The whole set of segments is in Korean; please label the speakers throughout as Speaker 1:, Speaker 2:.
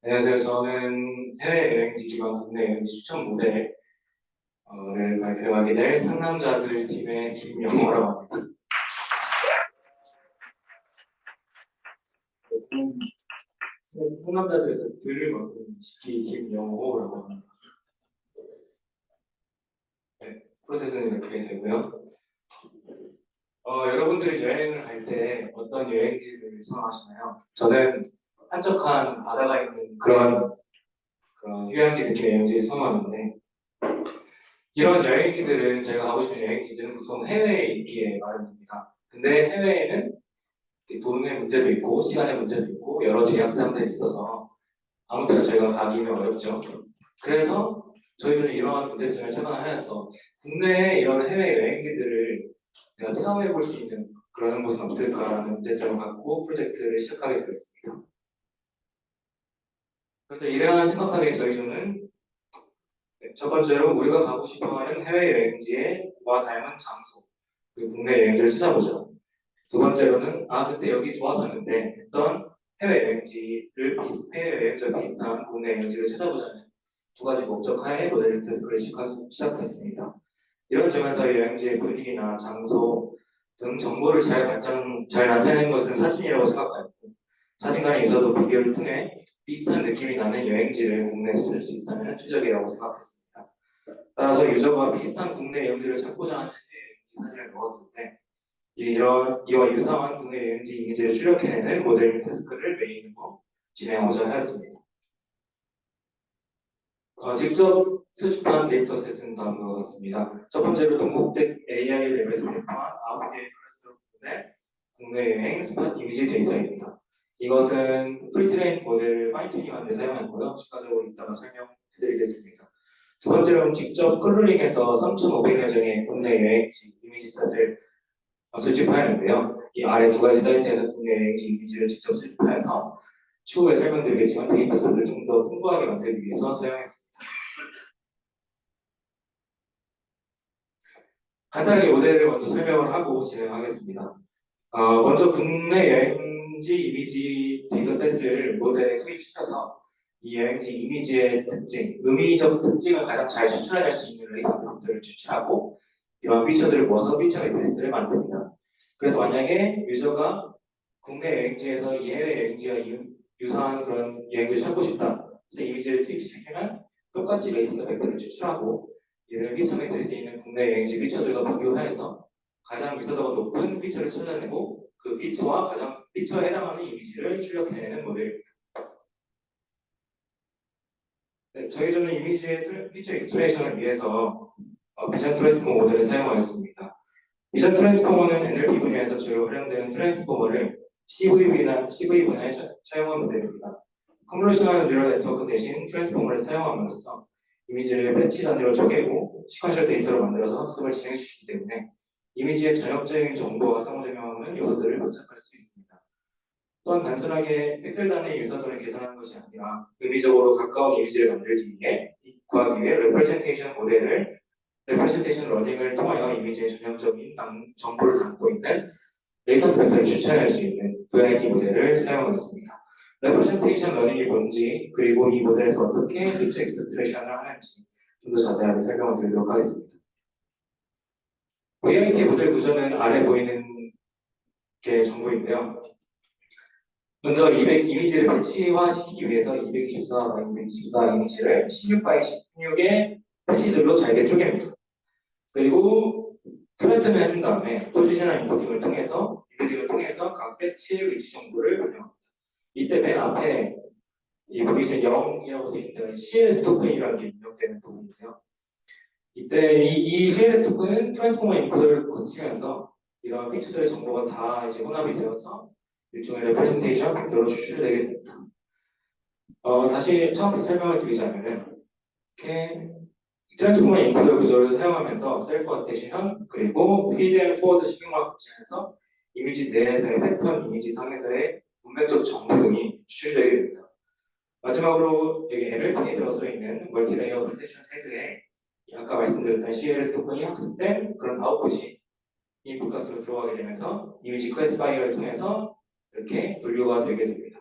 Speaker 1: 안녕하세요. 저는 해외여행지 기반 국내 여행지 추천 모델을 발표하게 될 상남자들 팀의 김영호라고 합니다. 상남자들에서 들을 맡은 식기 김영호라고 합니다. 네, 프로세스는 이렇게 되고요. 여러분들이 여행을 갈 때 어떤 여행지를 선호하시나요? 저는 한적한 바다가 있는 그런 휴양지 느낌의 여행지를 선호하는데, 이런 여행지들은, 제가 가고 싶은 여행지들은 보통 해외에 있기에 마련입니다. 근데 해외에는 돈의 문제도 있고 시간의 문제도 있고 여러 제약사항들이 있어서 아무 때나 저희가 가기는 어렵죠. 그래서 저희들은 이러한 문제점을 차단하여서 국내에 이런 해외 여행지들을 내가 체험해 볼 수 있는 그런 곳은 없을까라는 문제점을 갖고 프로젝트를 시작하게 되었습니다. 그래서 이러한 생각하기에 저희는 첫 번째로 우리가 가고 싶어하는 해외 여행지와 닮은 장소, 그리고 국내 여행지를 찾아보죠. 두 번째로는 그때 여기 좋았었는데 했던 해외여행지와 비슷한 국내 여행지를 찾아보자는 두 가지 목적 하에 모델 테스트를 시작했습니다. 이런 점에서 여행지의 분위기나 장소 등 정보를 잘 나타내는 것은 사진이라고 생각하고, 사진관에 있어도 비교를 통해 비슷한 느낌이 나는 여행지를 국내에서 쓸 수 있다는 추적이라고 생각했습니다. 따라서 유저가 비슷한 국내 여행지를 찾고자 하는 여행지 사진을 넣었을 때 이와 유사한 국내 여행지 이미지를 출력해내는 모델 및 태스크를 메인으로 진행하고자 하였습니다. 직접 수집한 데이터셋은 다음과 같습니다. 첫 번째로 동국대 AI 랩에서 발표한 9개의 클래스룸의 국내 여행 스팟 이미지 데이터입니다. 이것은 프리트레인 모델을 파인튜닝하는 데 사용했고요. 추가적으로 이따가 설명해드리겠습니다. 두 번째로는 직접 클롤링해서 3,500여 종의 국내 여행지 이미지셋을 수집하였는데요. 이 아래 두 가지 사이트에서 국내 여행지 이미지를 직접 수집하여서 추후에 설명드리겠지만 데이터셋을 좀 더 풍부하게 만들기 위해서 사용했습니다. 간단하게 모델을 먼저 설명을 하고 진행하겠습니다. 먼저 국내 여행지 이미지 데이터셋을 모델에 투입시켜서 이 여행지 이미지의 특징, 의미적 특징을 가장 잘 추출해낼 수 있는 레이터 프롬프트를 추출하고 이런 피처들을 모아서 피처 매트리스를 만듭니다. 그래서 만약에 유저가 국내 여행지에서 이 해외 여행지와 유사한 그런 여행지를 찾고 싶다. 그래서 이미지를 투입시키면 똑같이 레이팅 벡터를 추출하고 이를 피처 매트리스에 있는 국내 여행지 피처들과 비교해서 가장 미서도가 높은 피처를 찾아내고 그 피처에 해당하는 이미지를 출력해내는 모델입니다. 네, 저희들은 이미지의 피처 익스트레이션을 위해서 비전 트랜스포머 모델을 사용하였습니다. 비전 트랜스포머는 NLP 분야에서 주로 활용되는 트랜스포머를 CV 분야에 사용한 모델입니다. 컨볼루셔널 뉴럴 네트워크 대신 트랜스포머를 사용함으로써 이미지를 패치 단위로 쪼개고 시퀀셜 데이터로 만들어서 학습을 진행시키기 때문에 이미지의 전역적인 정보와 상호작용하는 요소들을 포착할 수 있습니다. 또한 단순하게 픽셀 단위의 유사도를 계산하는 것이 아니라 의미적으로 가까운 이미지를 구하기 위해 레프레젠테이션 러닝을 통하여 이미지의 전형적인 정보를 담고 있는 레이턴트 벡터를 추천할 수 있는 VIT 모델을 사용했습니다. 레프레젠테이션 러닝이 뭔지 그리고 이 모델에서 어떻게 픽처 익스트레이션을 하는지 좀 더 자세하게 설명을 드리도록 하겠습니다. VIT 모델 구조는 아래 보이는 게 전부인데요. 먼저 이미지를 패치화시키기 위해서 224 이미지를 16x16의 패치들로 잘게 쪼갭니다. 그리고 플래튼을 해준 다음에 포지셔널 인코딩을 통해서 각 패치의 위치 정보를 변경합니다. 이때 맨 앞에 이 보이시는 0이라고 되어 있는 CLS 토큰이라는 게 입력되는 부분인데요. 이때 이 CLS 토큰은 트랜스포머 인코더를 거치면서 이런 픽처들의 정보가 다 이제 혼합이 되어서 일종의 레프레젠테이션 벡터로 추출되게 됩니다. 다시 처음부터 설명을 드리자면은 이렇게 트랜스포머 인코더 구조를 사용하면서 셀프 어테이션 그리고 피드 앤 포워드 시그널을 거치면서 이미지 내에서의 패턴, 이미지 상에서의 문맥적 정보 등이 추출되게 됩니다. 마지막으로 여기 MLP에 들어서 있는 멀티레이어 프로텍션 헤드에 아까 말씀드렸던 CLS 토큰이 학습된 그런 아웃풋이 인풋 값으로 들어가게 되면서 이미지 클래시파이어를 통해서 이렇게 분류가 되게 됩니다.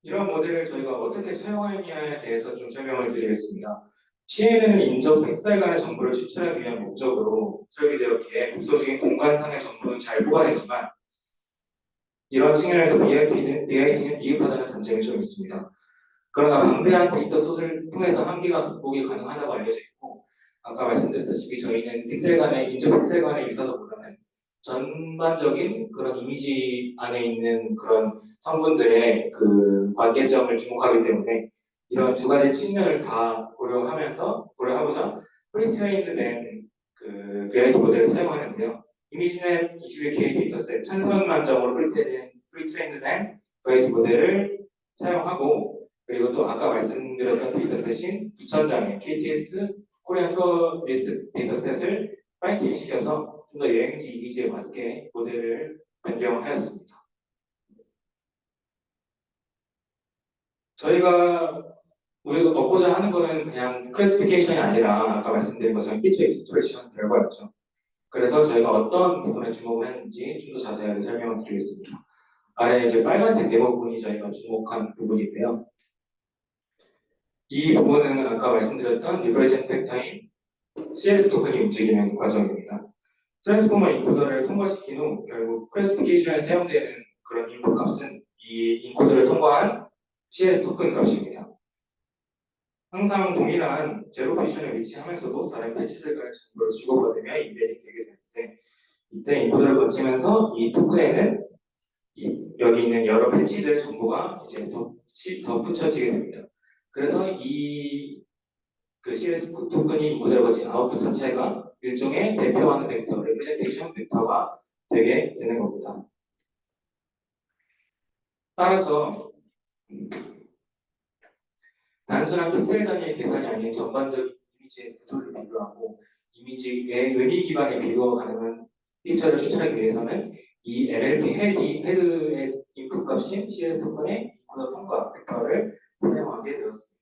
Speaker 1: 이런 모델을 저희가 어떻게 사용하느냐에 대해서 좀 설명을 드리겠습니다. CNN은 인접 팩사일간의 정보를 추출하기 위한 목적으로 설계되었기에 구조적인 공간상의 정보는 잘 뽑아내지만 이런 측면에서 BIT는 미흡하다는 단점이 좀 있습니다. 그러나 방대한 데이터 소스를 통해서 한계가 극복이 가능하다고 알려져 있고 아까 말씀드렸다시피 저희는 픽셀 간의 인접 픽셀 간의 유사도보다는 전반적인 그런 이미지 안에 있는 그런 성분들의 그 관계점을 주목하기 때문에 이런 두 가지 측면을 다 고려하고자 프리트레인드 된 그 VIT 모델을 사용하는데요. 이미지는 21K 데이터셋 1400만 점으로 프리트레인드 된 VIT 모델을 사용하고 그리고 또 아까 말씀드렸던 데이터셋인 9,000장의 KTS 코리안 투어 리스트 데이터셋을 파인튜닝 시켜서 좀 더 여행지 이미지에 맞게 모델을 변경하였습니다. 우리가 얻고자 하는 거는 그냥 클래시피케이션이 아니라 아까 말씀드린 것처럼 피처 익스트랙션 결과였죠. 그래서 저희가 어떤 부분에 주목을 했는지 좀 더 자세하게 설명을 드리겠습니다. 아래 이제 빨간색 네모 부분이 저희가 주목한 부분인데요. 이 부분은 아까 말씀드렸던 리버레이션 팩터인 CLS 토큰이 움직이는 과정입니다. 트랜스포머 인코더를 통과시킨 후 결국 클래시피케이션에 사용되는 그런 인풋 값은 이 인코더를 통과한 CS 토큰 값입니다. 항상 동일한 제로 포지션에 위치하면서도 다른 패치들과의 정보를 주고받으며 인베딩 되게 되는데 이때 인코더를 거치면서 이 토큰에는 여기 있는 여러 패치들의 정보가 이제 덧붙여지게 됩니다. 그래서 그 CS 토큰이 인코더를 거친 아웃풋 자체가 일종의 대표하는 벡터, 레프레젠테이션 벡터가 되게 되는 겁니다. 따라서 단순한 픽셀 단위의 계산이 아닌 전반적인 이미지의 구조를 비교하고 이미지의 의미 기반의 비교가 가능한 픽처를 추출하기 위해서는 이 NLP 헤드의 인풋 값인 CS 토큰의 인코더 통과 벡터를 사용하게 되었습니다.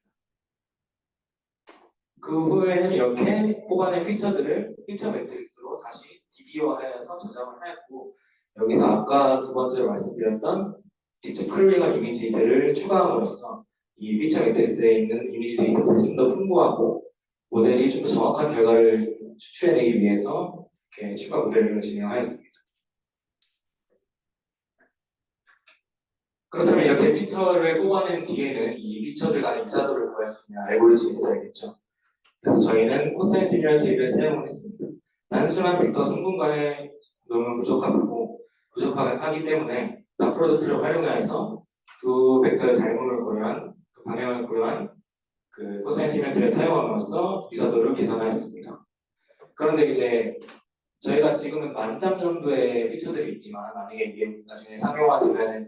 Speaker 1: 그 후에는 이렇게 뽑아낸 픽처들을 픽처 매트릭스로 다시 DB화하여서 저장을 하였고 여기서 아까 두 번째로 말씀드렸던 직접 클릭한 이미지들을 추가함으로써 이 픽처 매트릭스에 있는 이미지 데이터셋이 좀 더 풍부하고 모델이 좀 더 정확한 결과를 추출해내기 위해서 이렇게 추가 모델을 진행하였습니다. 그렇다면 이렇게 픽처를 뽑아낸 뒤에는 이 픽처들 간의 유사도를 구할 수 있는 알고리즘이 있어야겠죠. 그래서 저희는 코사인 시뮬레이터를 사용을 했습니다. 단순한 벡터 성분간의 너무 부족하기 때문에 다 프로덕트를 활용해서 두 벡터의 닮음을 고려한 그 방향을 고려한 그 코사인 시뮬레이터를 사용함으로써 유사도를 계산하였습니다. 그런데 이제 저희가 지금은 10,000장 정도의 피처들이 있지만 만약에 이게 나중에 상용화되면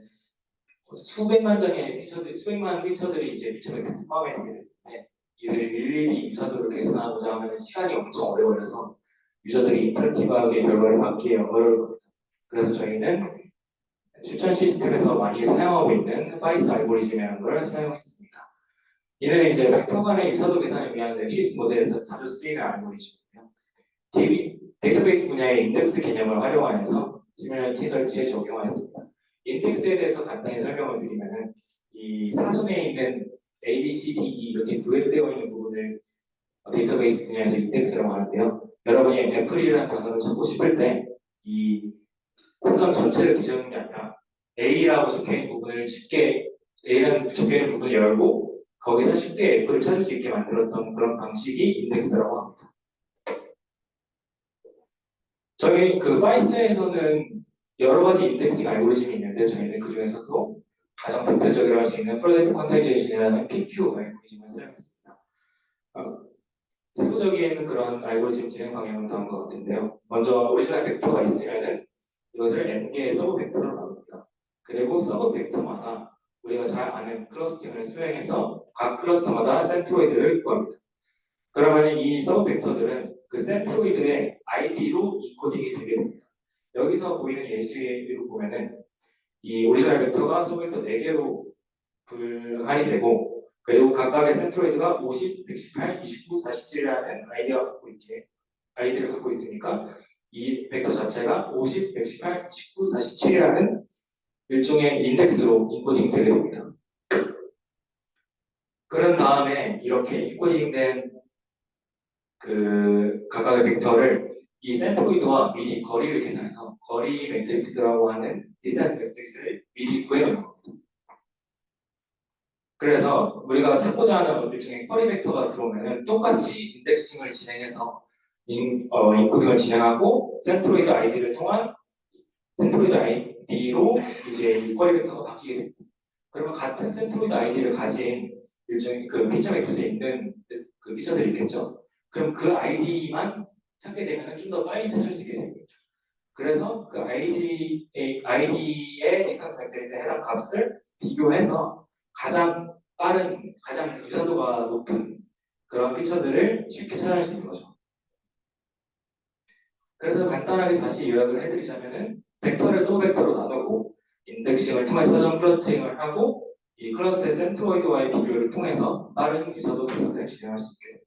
Speaker 1: 수백만 피처들이 이제 피처 매트릭스 포함이 되게 될 텐데 이를 일일이 유사도를 계산하고자 하면 시간이 엄청 오래 걸려서 유저들이 인터랙티브하게 결과를 받기 어려울 겁니다. 그래서 저희는 추천 시스템에서 많이 사용하고 있는 파이스 알고리즘이라는 걸 사용했습니다. 이는 이제 벡터 간의 유사도 계산을 위한 넷시스 모델에서 자주 쓰이는 알고리즘이고요. 데이터베이스 분야의 인덱스 개념을 활용하여서 시뮬러티 설치에 적용하였습니다. 인덱스에 대해서 간단히 설명을 드리면은 이 사전에 있는 A, B, C, D, E 이렇게 구획되어 있는 부분을 데이터베이스 분야에서 인덱스라고 하는데요. 여러분이 애플이라는 단어를 찾고 싶을 때 이 사전 전체를 뒤져는 게 아니라 A라고 적혀있는 부분을 A라는 적혀있는 부분을 열고 거기서 쉽게 애플을 찾을 수 있게 만들었던 그런 방식이 인덱스라고 합니다. 저희 그 파이썬에서는 여러 가지 인덱싱 알고리즘이 있는데 저희는 그 중에서도 가장 대표적이라고 할 수 있는 프로젝트 퀀타이제이션이라는 PQ 알고리즘을 사용했습니다. 세부적인 그런 알고리즘 진행 방향은 다음과 같은데요. 먼저 오리지널 벡터가 있으면은 이것을 n개의 서브 벡터로 나눕니다. 그리고 서브 벡터마다 우리가 잘 아는 클러스팅을 수행해서 각 클러스터마다 센트로이드를 구합니다. 그러면 이 서브 벡터들은 그 센트로이드의 ID로 인코딩이 되게 됩니다. 여기서 보이는 예시로 보면은 이 오리지널 벡터가 서브 벡터 4개로 분할이 되고 그리고 각각의 센트로이드가 50, 118, 29, 47이라는 아이디를 갖고 있으니까 이 벡터 자체가 50, 118, 19, 47이라는 일종의 인덱스로 인코딩이 되게 됩니다. 그런 다음에 이렇게 인코딩된 그 각각의 벡터를 이 센트로이드와 미리 거리를 계산해서 거리 매트릭스라고 하는 디스턴스 매트릭스를 미리 구해놓는 겁니다. 그래서 우리가 찾고자 하는 일종의 커리 벡터가 들어오면은 똑같이 인덱싱을 진행해서 인코딩을 진행하고 센트로이드 아이디를 통한 센트로이드 아이디로 이제 이 쿼리 벡터가 바뀌게 됩니다. 그러면 같은 센트로이드 아이디를 가진 일종의 그 피처 벡터에 있는 그 피처들이 있겠죠. 그럼 그 아이디만 찾게 되면 좀 더 빨리 찾을 수 있게 됩니다. 그래서 그 아이디의 디스턴스 엑셀에 해당 값을 비교해서 가장 빠른, 가장 유사도가 높은 그런 피처들을 쉽게 찾아낼 수 있는 거죠. 그래서 간단하게 다시 요약을 해드리자면은 벡터를 소벡터로 나누고 인덱싱을 통해서 사전 클러스터링을 하고 이 클러스터의 센트로이드와의 비교를 통해서 빠른 유사도 계산을 진행할 수 있게 됩니다.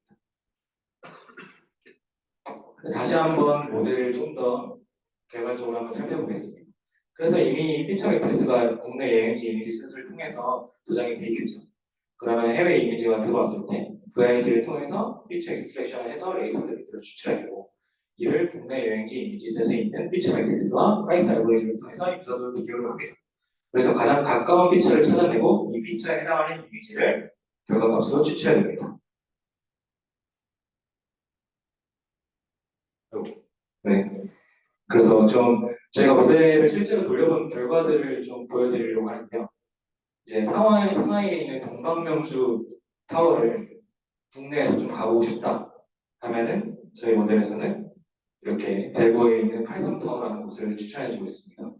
Speaker 1: 다시 한번 모델을 좀 더 개괄적으로 한번 살펴보겠습니다. 그래서 이미 피처 매트리스가 국내 여행지 이미지 셋을 통해서 도장이 되어 있겠죠. 그러면 해외 이미지가 들어왔을 때 VID를 통해서 피처 익스트랙션을 해서 레이터 데이터를 추출하고 이를 국내 여행지 이미지 셋에 있는 피처 매트리스와 프라이스 알고리즘을 통해서 유사도 비교를 합니다. 그래서 가장 가까운 피처를 찾아내고 이 피처에 해당하는 이미지를 결과값으로 추출해야 됩니다. 네. 그래서 좀 저희가 모델을 실제로 돌려본 결과들을 좀 보여드리려고 하는데요. 이제 상하이에 있는 동방명주 타워를 국내에서 좀 가보고 싶다 하면은 저희 모델에서는 이렇게 대구에 있는 팔성타워라는 곳을 추천해주고 있습니다.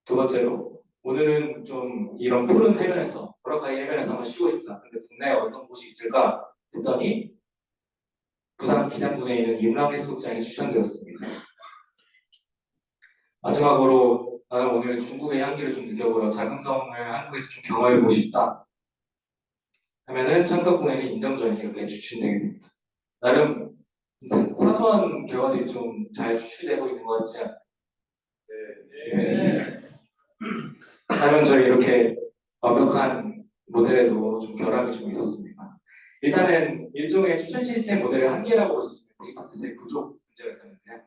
Speaker 1: 두 번째로 오늘은 좀 이런 푸른 해변에서 보라카이 해변에서 한번 쉬고 싶다. 근데 국내에 어떤 곳이 있을까 했더니 부산 기장군에 있는 임랑해수욕장이 추천되었습니다. 마지막으로 나는 오늘 중국의 향기를 좀 느껴보러 자금성을 한국에서 좀 경험해보고 싶다 하면은 창덕궁에는 인정전이 이렇게 추천되게 됩니다. 나름 사소한 결과들이 좀 잘 추출되고 있는 것 같지 않나요? 네. 하지만 저희 이렇게 완벽한 모델에도 좀 결함이 좀 있었습니다. 일단은 일종의 추천 시스템 모델의 한계라고 볼 수 있는 데이터셋의 부족 문제가 있었는데요.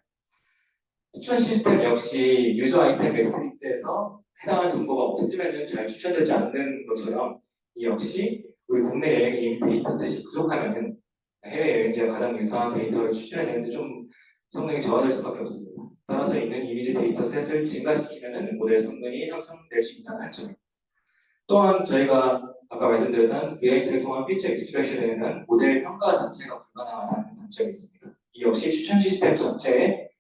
Speaker 1: 추천 시스템 역시 유저 아이템 매트릭스에서 해당하는 정보가 없으면 잘 추천되지 않는 것처럼 이 역시 우리 국내 여행지 이미 데이터셋이 부족하면 해외 여행지와 가장 유사한 데이터를 추출해내는데 좀 성능이 저하될 수밖에 없습니다. 따라서 있는 이미지 데이터셋을 증가시키면 모델 성능이 향상될 수 있다는 점입니다. 또한 저희가 아까 말씀드렸던 VIT를 통한 피처 익스트랙션에는 모델 평가 자체가 불가능하다는 단점이 있습니다. 이 역시 추천 시스템 자체의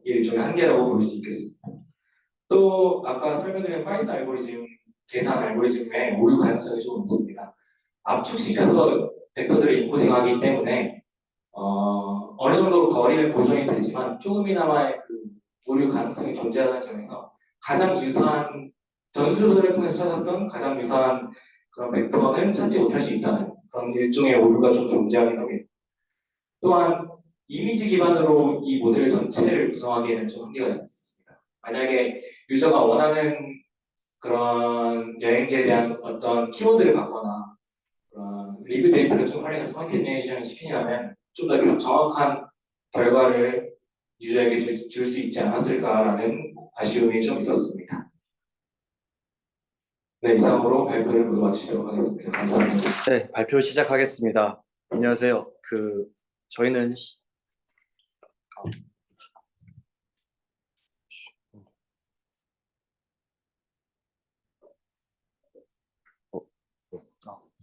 Speaker 1: 일종의 한계라고 볼 수 있겠습니다. 또 아까 설명드린 파이스 알고리즘, 계산 알고리즘의 오류 가능성이 조금 있습니다. 압축시켜서 벡터들을 인코딩하기 때문에 어느 정도 거리는 보존이 되지만 조금이나마의 그 오류 가능성이 존재하는 점에서 가장 유사한 전수조사를 통해서 찾았던 가장 유사한 그런 벡터는 찾지 못할 수 있다는 그런 일종의 오류가 좀 존재하긴 합니다. 또한 이미지 기반으로 이 모델 전체를 구성하기에는 좀 한계가 있었습니다. 만약에 유저가 원하는 그런 여행지에 대한 어떤 키워드를 받거나 그런 리뷰 데이터를 좀 활용해서 컨캐티네이션을 시키려면 좀 더 정확한 결과를 유저에게 줄 수 있지 않았을까라는 아쉬움이 좀 있었습니다. 네, 이상으로 발표를 모두 마치도록 하겠습니다. 감사합니다.
Speaker 2: 네, 발표 시작하겠습니다. 안녕하세요. 저희는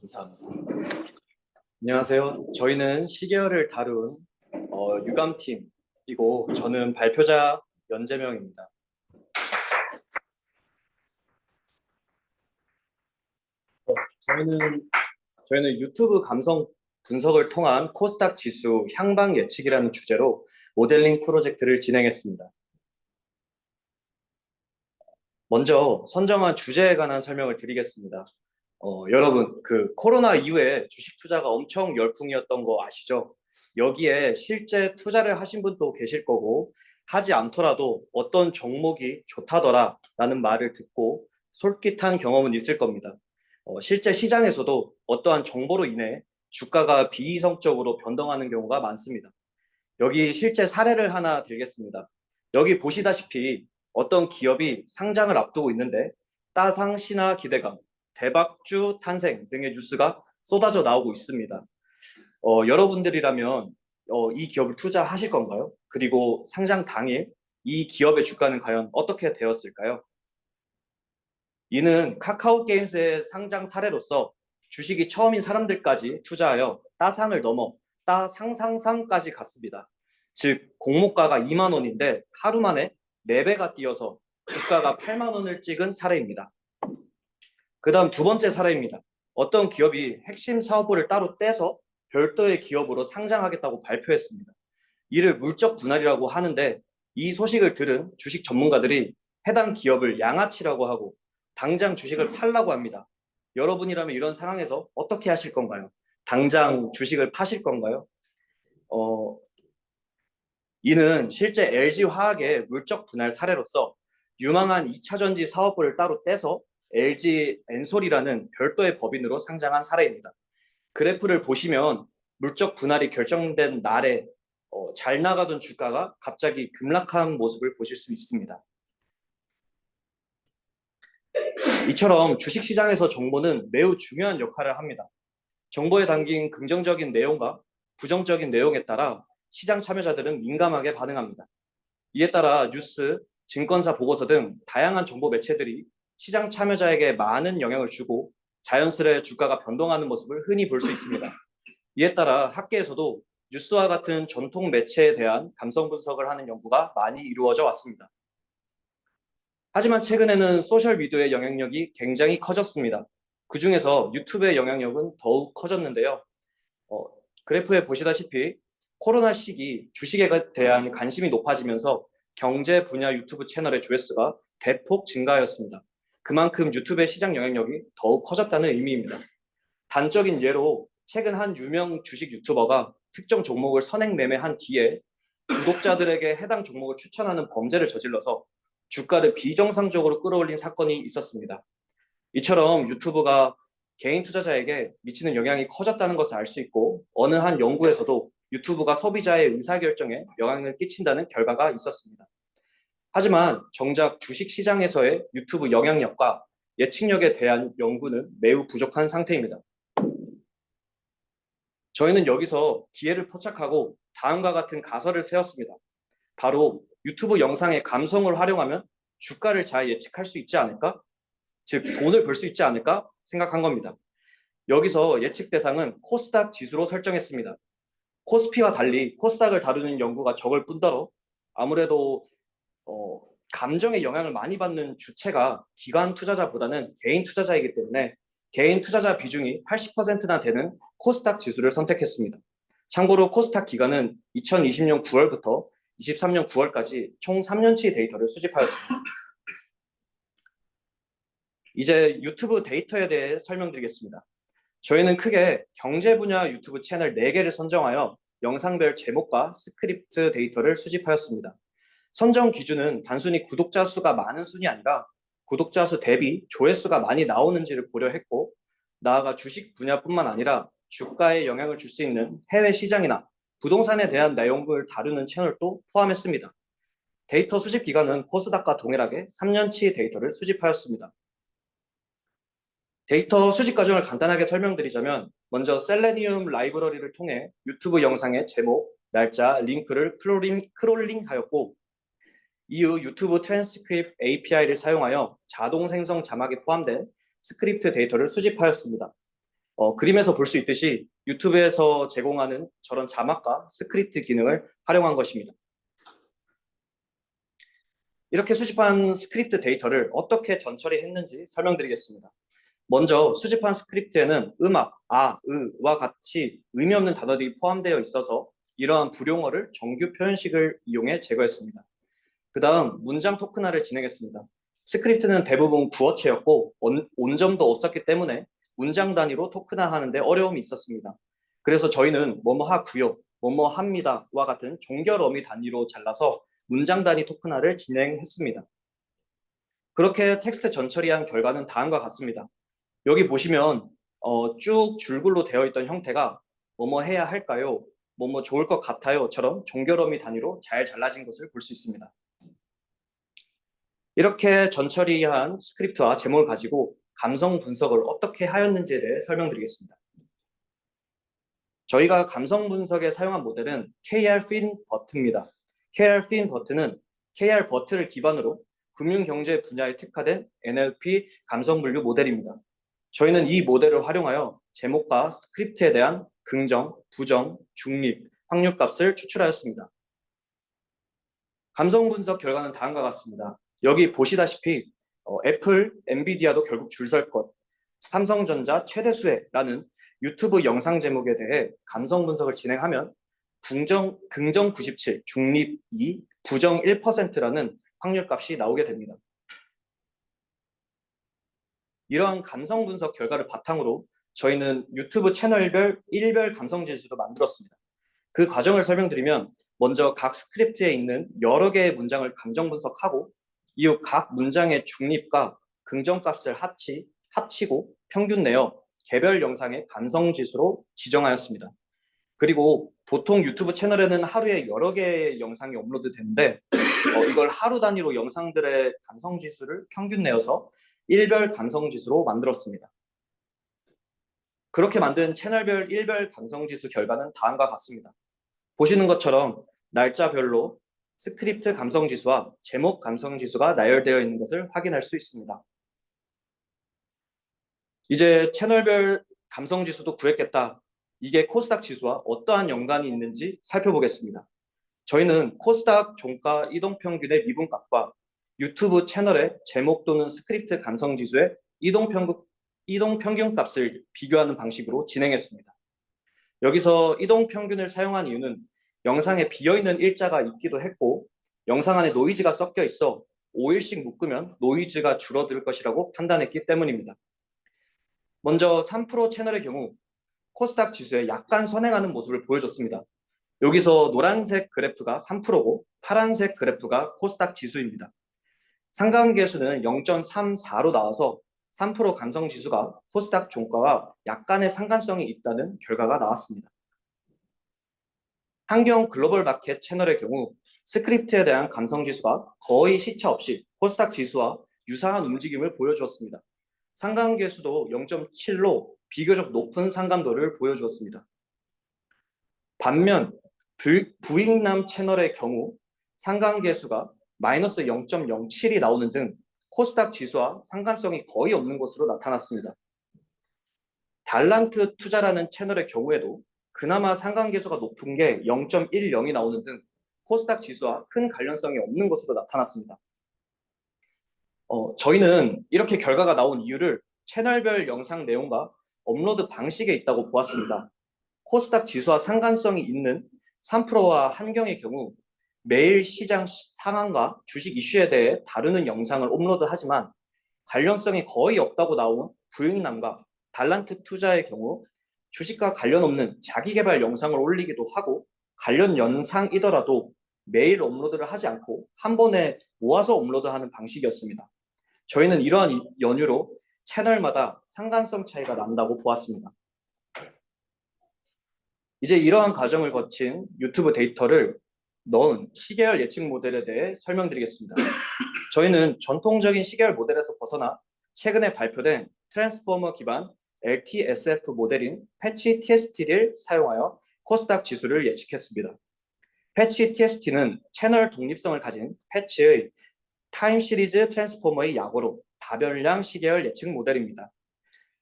Speaker 2: 감사합니다. 안녕하세요. 저희는 시계열을 다룬 유감팀이고 저는 발표자 연재명입니다. 저희는 유튜브 감성 분석을 통한 코스닥 지수 향방 예측이라는 주제로 모델링 프로젝트를 진행했습니다. 먼저 선정한 주제에 관한 설명을 드리겠습니다. 여러분, 코로나 이후에 주식 투자가 엄청 열풍이었던 거 아시죠? 여기에 실제 투자를 하신 분도 계실 거고, 하지 않더라도 어떤 종목이 좋다더라 라는 말을 듣고 솔깃한 경험은 있을 겁니다. 실제 시장에서도 어떠한 정보로 인해 주가가 비이성적으로 변동하는 경우가 많습니다. 여기 실제 사례를 하나 들겠습니다. 여기 보시다시피 어떤 기업이 상장을 앞두고 있는데 따상 신화 기대감, 대박주 탄생 등의 뉴스가 쏟아져 나오고 있습니다. 여러분들이라면 이 기업을 투자하실 건가요? 그리고 상장 당일 이 기업의 주가는 과연 어떻게 되었을까요? 이는 카카오 게임스의 상장 사례로서 주식이 처음인 사람들까지 투자하여 따상을 넘어 따상상상까지 갔습니다. 즉 공모가가 2만 원인데 하루 만에 4배가 뛰어서 주가가 8만 원을 찍은 사례입니다. 그 다음 두 번째 사례입니다. 어떤 기업이 핵심 사업부를 따로 떼서 별도의 기업으로 상장하겠다고 발표했습니다. 이를 물적 분할이라고 하는데 이 소식을 들은 주식 전문가들이 해당 기업을 양아치라고 하고 당장 주식을 팔라고 합니다. 여러분이라면 이런 상황에서 어떻게 하실 건가요? 당장 주식을 파실 건가요? 이는 실제 LG화학의 물적 분할 사례로서 유망한 2차전지 사업부를 따로 떼서 LG 엔솔이라는 별도의 법인으로 상장한 사례입니다. 그래프를 보시면 물적 분할이 결정된 날에 잘 나가던 주가가 갑자기 급락한 모습을 보실 수 있습니다. 이처럼 주식시장에서 정보는 매우 중요한 역할을 합니다. 정보에 담긴 긍정적인 내용과 부정적인 내용에 따라 시장 참여자들은 민감하게 반응합니다. 이에 따라 뉴스, 증권사 보고서 등 다양한 정보 매체들이 시장 참여자에게 많은 영향을 주고 자연스레 주가가 변동하는 모습을 흔히 볼 수 있습니다. 이에 따라 학계에서도 뉴스와 같은 전통 매체에 대한 감성 분석을 하는 연구가 많이 이루어져 왔습니다. 하지만 최근에는 소셜미디어의 영향력이 굉장히 커졌습니다. 그 중에서 유튜브의 영향력은 더욱 커졌는데요. 그래프에 보시다시피 코로나 시기 주식에 대한 관심이 높아지면서 경제 분야 유튜브 채널의 조회수가 대폭 증가하였습니다. 그만큼 유튜브의 시장 영향력이 더욱 커졌다는 의미입니다. 단적인 예로 최근 한 유명 주식 유튜버가 특정 종목을 선행 매매한 뒤에 구독자들에게 해당 종목을 추천하는 범죄를 저질러서 주가를 비정상적으로 끌어올린 사건이 있었습니다. 이처럼 유튜브가 개인 투자자에게 미치는 영향이 커졌다는 것을 알 수 있고 어느 한 연구에서도 유튜브가 소비자의 의사결정에 영향을 끼친다는 결과가 있었습니다. 하지만 정작 주식시장에서의 유튜브 영향력과 예측력에 대한 연구는 매우 부족한 상태입니다. 저희는 여기서 기회를 포착하고 다음과 같은 가설을 세웠습니다. 바로 유튜브 영상의 감성을 활용하면 주가를 잘 예측할 수 있지 않을까? 즉 돈을 벌 수 있지 않을까 생각한 겁니다. 여기서 예측 대상은 코스닥 지수로 설정했습니다. 코스피와 달리 코스닥을 다루는 연구가 적을 뿐더러 아무래도 감정의 영향을 많이 받는 주체가 기관 투자자보다는 개인 투자자이기 때문에 개인 투자자 비중이 80%나 되는 코스닥 지수를 선택했습니다. 참고로 코스닥 기간은 2020년 9월부터 23년 9월까지 총 3년치 데이터를 수집하였습니다. 이제 유튜브 데이터에 대해 설명드리겠습니다. 저희는 크게 경제 분야 유튜브 채널 4개를 선정하여 영상별 제목과 스크립트 데이터를 수집하였습니다. 선정 기준은 단순히 구독자 수가 많은 순이 아니라 구독자 수 대비 조회수가 많이 나오는지를 고려했고 나아가 주식 분야뿐만 아니라 주가에 영향을 줄 수 있는 해외 시장이나 부동산에 대한 내용을 다루는 채널도 포함했습니다. 데이터 수집 기간은 코스닥과 동일하게 3년치 데이터를 수집하였습니다. 데이터 수집 과정을 간단하게 설명드리자면 먼저 셀레니움 라이브러리를 통해 유튜브 영상의 제목, 날짜, 링크를 크롤링하였고 이후 유튜브 트랜스크립트 API를 사용하여 자동 생성 자막이 포함된 스크립트 데이터를 수집하였습니다. 그림에서 볼 수 있듯이 유튜브에서 제공하는 저런 자막과 스크립트 기능을 활용한 것입니다. 이렇게 수집한 스크립트 데이터를 어떻게 전처리했는지 설명드리겠습니다. 먼저 수집한 스크립트에는 음악, 으와 같이 의미 없는 단어들이 포함되어 있어서 이러한 불용어를 정규 표현식을 이용해 제거했습니다. 그 다음 문장 토큰화를 진행했습니다. 스크립트는 대부분 구어체였고 온점도 없었기 때문에 문장 단위로 토큰화하는데 어려움이 있었습니다. 그래서 저희는 뭐뭐 하고요, 뭐뭐 합니다와 같은 종결 어미 단위로 잘라서 문장 단위 토큰화를 진행했습니다. 그렇게 텍스트 전처리한 결과는 다음과 같습니다. 여기 보시면 쭉 줄글로 되어 있던 형태가 뭐뭐 해야 할까요? 뭐뭐 좋을 것 같아요처럼 종결어미 단위로 잘 잘라진 것을 볼 수 있습니다. 이렇게 전처리한 스크립트와 제목을 가지고 감성 분석을 어떻게 하였는지에 대해 설명드리겠습니다. 저희가 감성 분석에 사용한 모델은 KR-FinBOT입니다. KR-FinBOT는 KR-BOT를 기반으로 금융경제 분야에 특화된 NLP 감성 분류 모델입니다. 저희는 이 모델을 활용하여 제목과 스크립트에 대한 긍정, 부정, 중립, 확률값을 추출하였습니다. 감성 분석 결과는 다음과 같습니다. 여기 보시다시피 애플, 엔비디아도 결국 줄 설 것, 삼성전자 최대 수혜라는 유튜브 영상 제목에 대해 감성 분석을 진행하면 긍정 97, 중립 2, 부정 1%라는 확률값이 나오게 됩니다. 이러한 감성 분석 결과를 바탕으로 저희는 유튜브 채널별 일별 감성 지수도 만들었습니다. 그 과정을 설명드리면 먼저 각 스크립트에 있는 여러 개의 문장을 감정 분석하고 이후 각 문장의 중립과 긍정값을 합치고 평균 내어 개별 영상의 감성 지수로 지정하였습니다. 그리고 보통 유튜브 채널에는 하루에 여러 개의 영상이 업로드 되는데 이걸 하루 단위로 영상들의 감성 지수를 평균 내어서 일별 감성 지수로 만들었습니다. 그렇게 만든 채널별 일별 감성 지수 결과는 다음과 같습니다. 보시는 것처럼 날짜별로 스크립트 감성 지수와 제목 감성 지수가 나열되어 있는 것을 확인할 수 있습니다. 이제 채널별 감성 지수도 구했겠다. 이게 코스닥 지수와 어떠한 연관이 있는지 살펴보겠습니다. 저희는 코스닥 종가 이동평균의 미분값과 유튜브 채널의 제목 또는 스크립트 감성 지수의 이동평균 값을 비교하는 방식으로 진행했습니다. 여기서 이동평균을 사용한 이유는 영상에 비어있는 일자가 있기도 했고 영상 안에 노이즈가 섞여 있어 5일씩 묶으면 노이즈가 줄어들 것이라고 판단했기 때문입니다. 먼저 3프로 채널의 경우 코스닥 지수에 약간 선행하는 모습을 보여줬습니다. 여기서 노란색 그래프가 3%고 파란색 그래프가 코스닥 지수입니다. 상관계수는 0.34로 나와서 3% 감성 지수가 코스닥 종가와 약간의 상관성이 있다는 결과가 나왔습니다. 환경 글로벌 마켓 채널의 경우 스크립트에 대한 감성 지수가 거의 시차 없이 코스닥 지수와 유사한 움직임을 보여주었습니다. 상관계수도 0.7로 비교적 높은 상관도를 보여주었습니다. 반면 부익남 채널의 경우 상관계수가 마이너스 0.07이 나오는 등 코스닥 지수와 상관성이 거의 없는 것으로 나타났습니다. 달란트 투자라는 채널의 경우에도 그나마 상관계수가 높은 게 0.10이 나오는 등 코스닥 지수와 큰 관련성이 없는 것으로 나타났습니다. 저희는 이렇게 결과가 나온 이유를 채널별 영상 내용과 업로드 방식에 있다고 보았습니다. 코스닥 지수와 상관성이 있는 3프로와 한경의 경우 매일 시장 상황과 주식 이슈에 대해 다루는 영상을 업로드하지만 관련성이 거의 없다고 나온 부익남과 달란트 투자의 경우 주식과 관련 없는 자기개발 영상을 올리기도 하고 관련 영상이더라도 매일 업로드를 하지 않고 한 번에 모아서 업로드하는 방식이었습니다. 저희는 이러한 연유로 채널마다 상관성 차이가 난다고 보았습니다. 이제 이러한 과정을 거친 유튜브 데이터를 넣은 시계열 예측 모델에 대해 설명드리겠습니다. 저희는 전통적인 시계열 모델에서 벗어나 최근에 발표된 트랜스포머 기반 LTSF 모델인 패치 TST를 사용하여 코스닥 지수를 예측했습니다. 패치 TST는 채널 독립성을 가진 패치의 타임 시리즈 트랜스포머의 약어로 다변량 시계열 예측 모델입니다.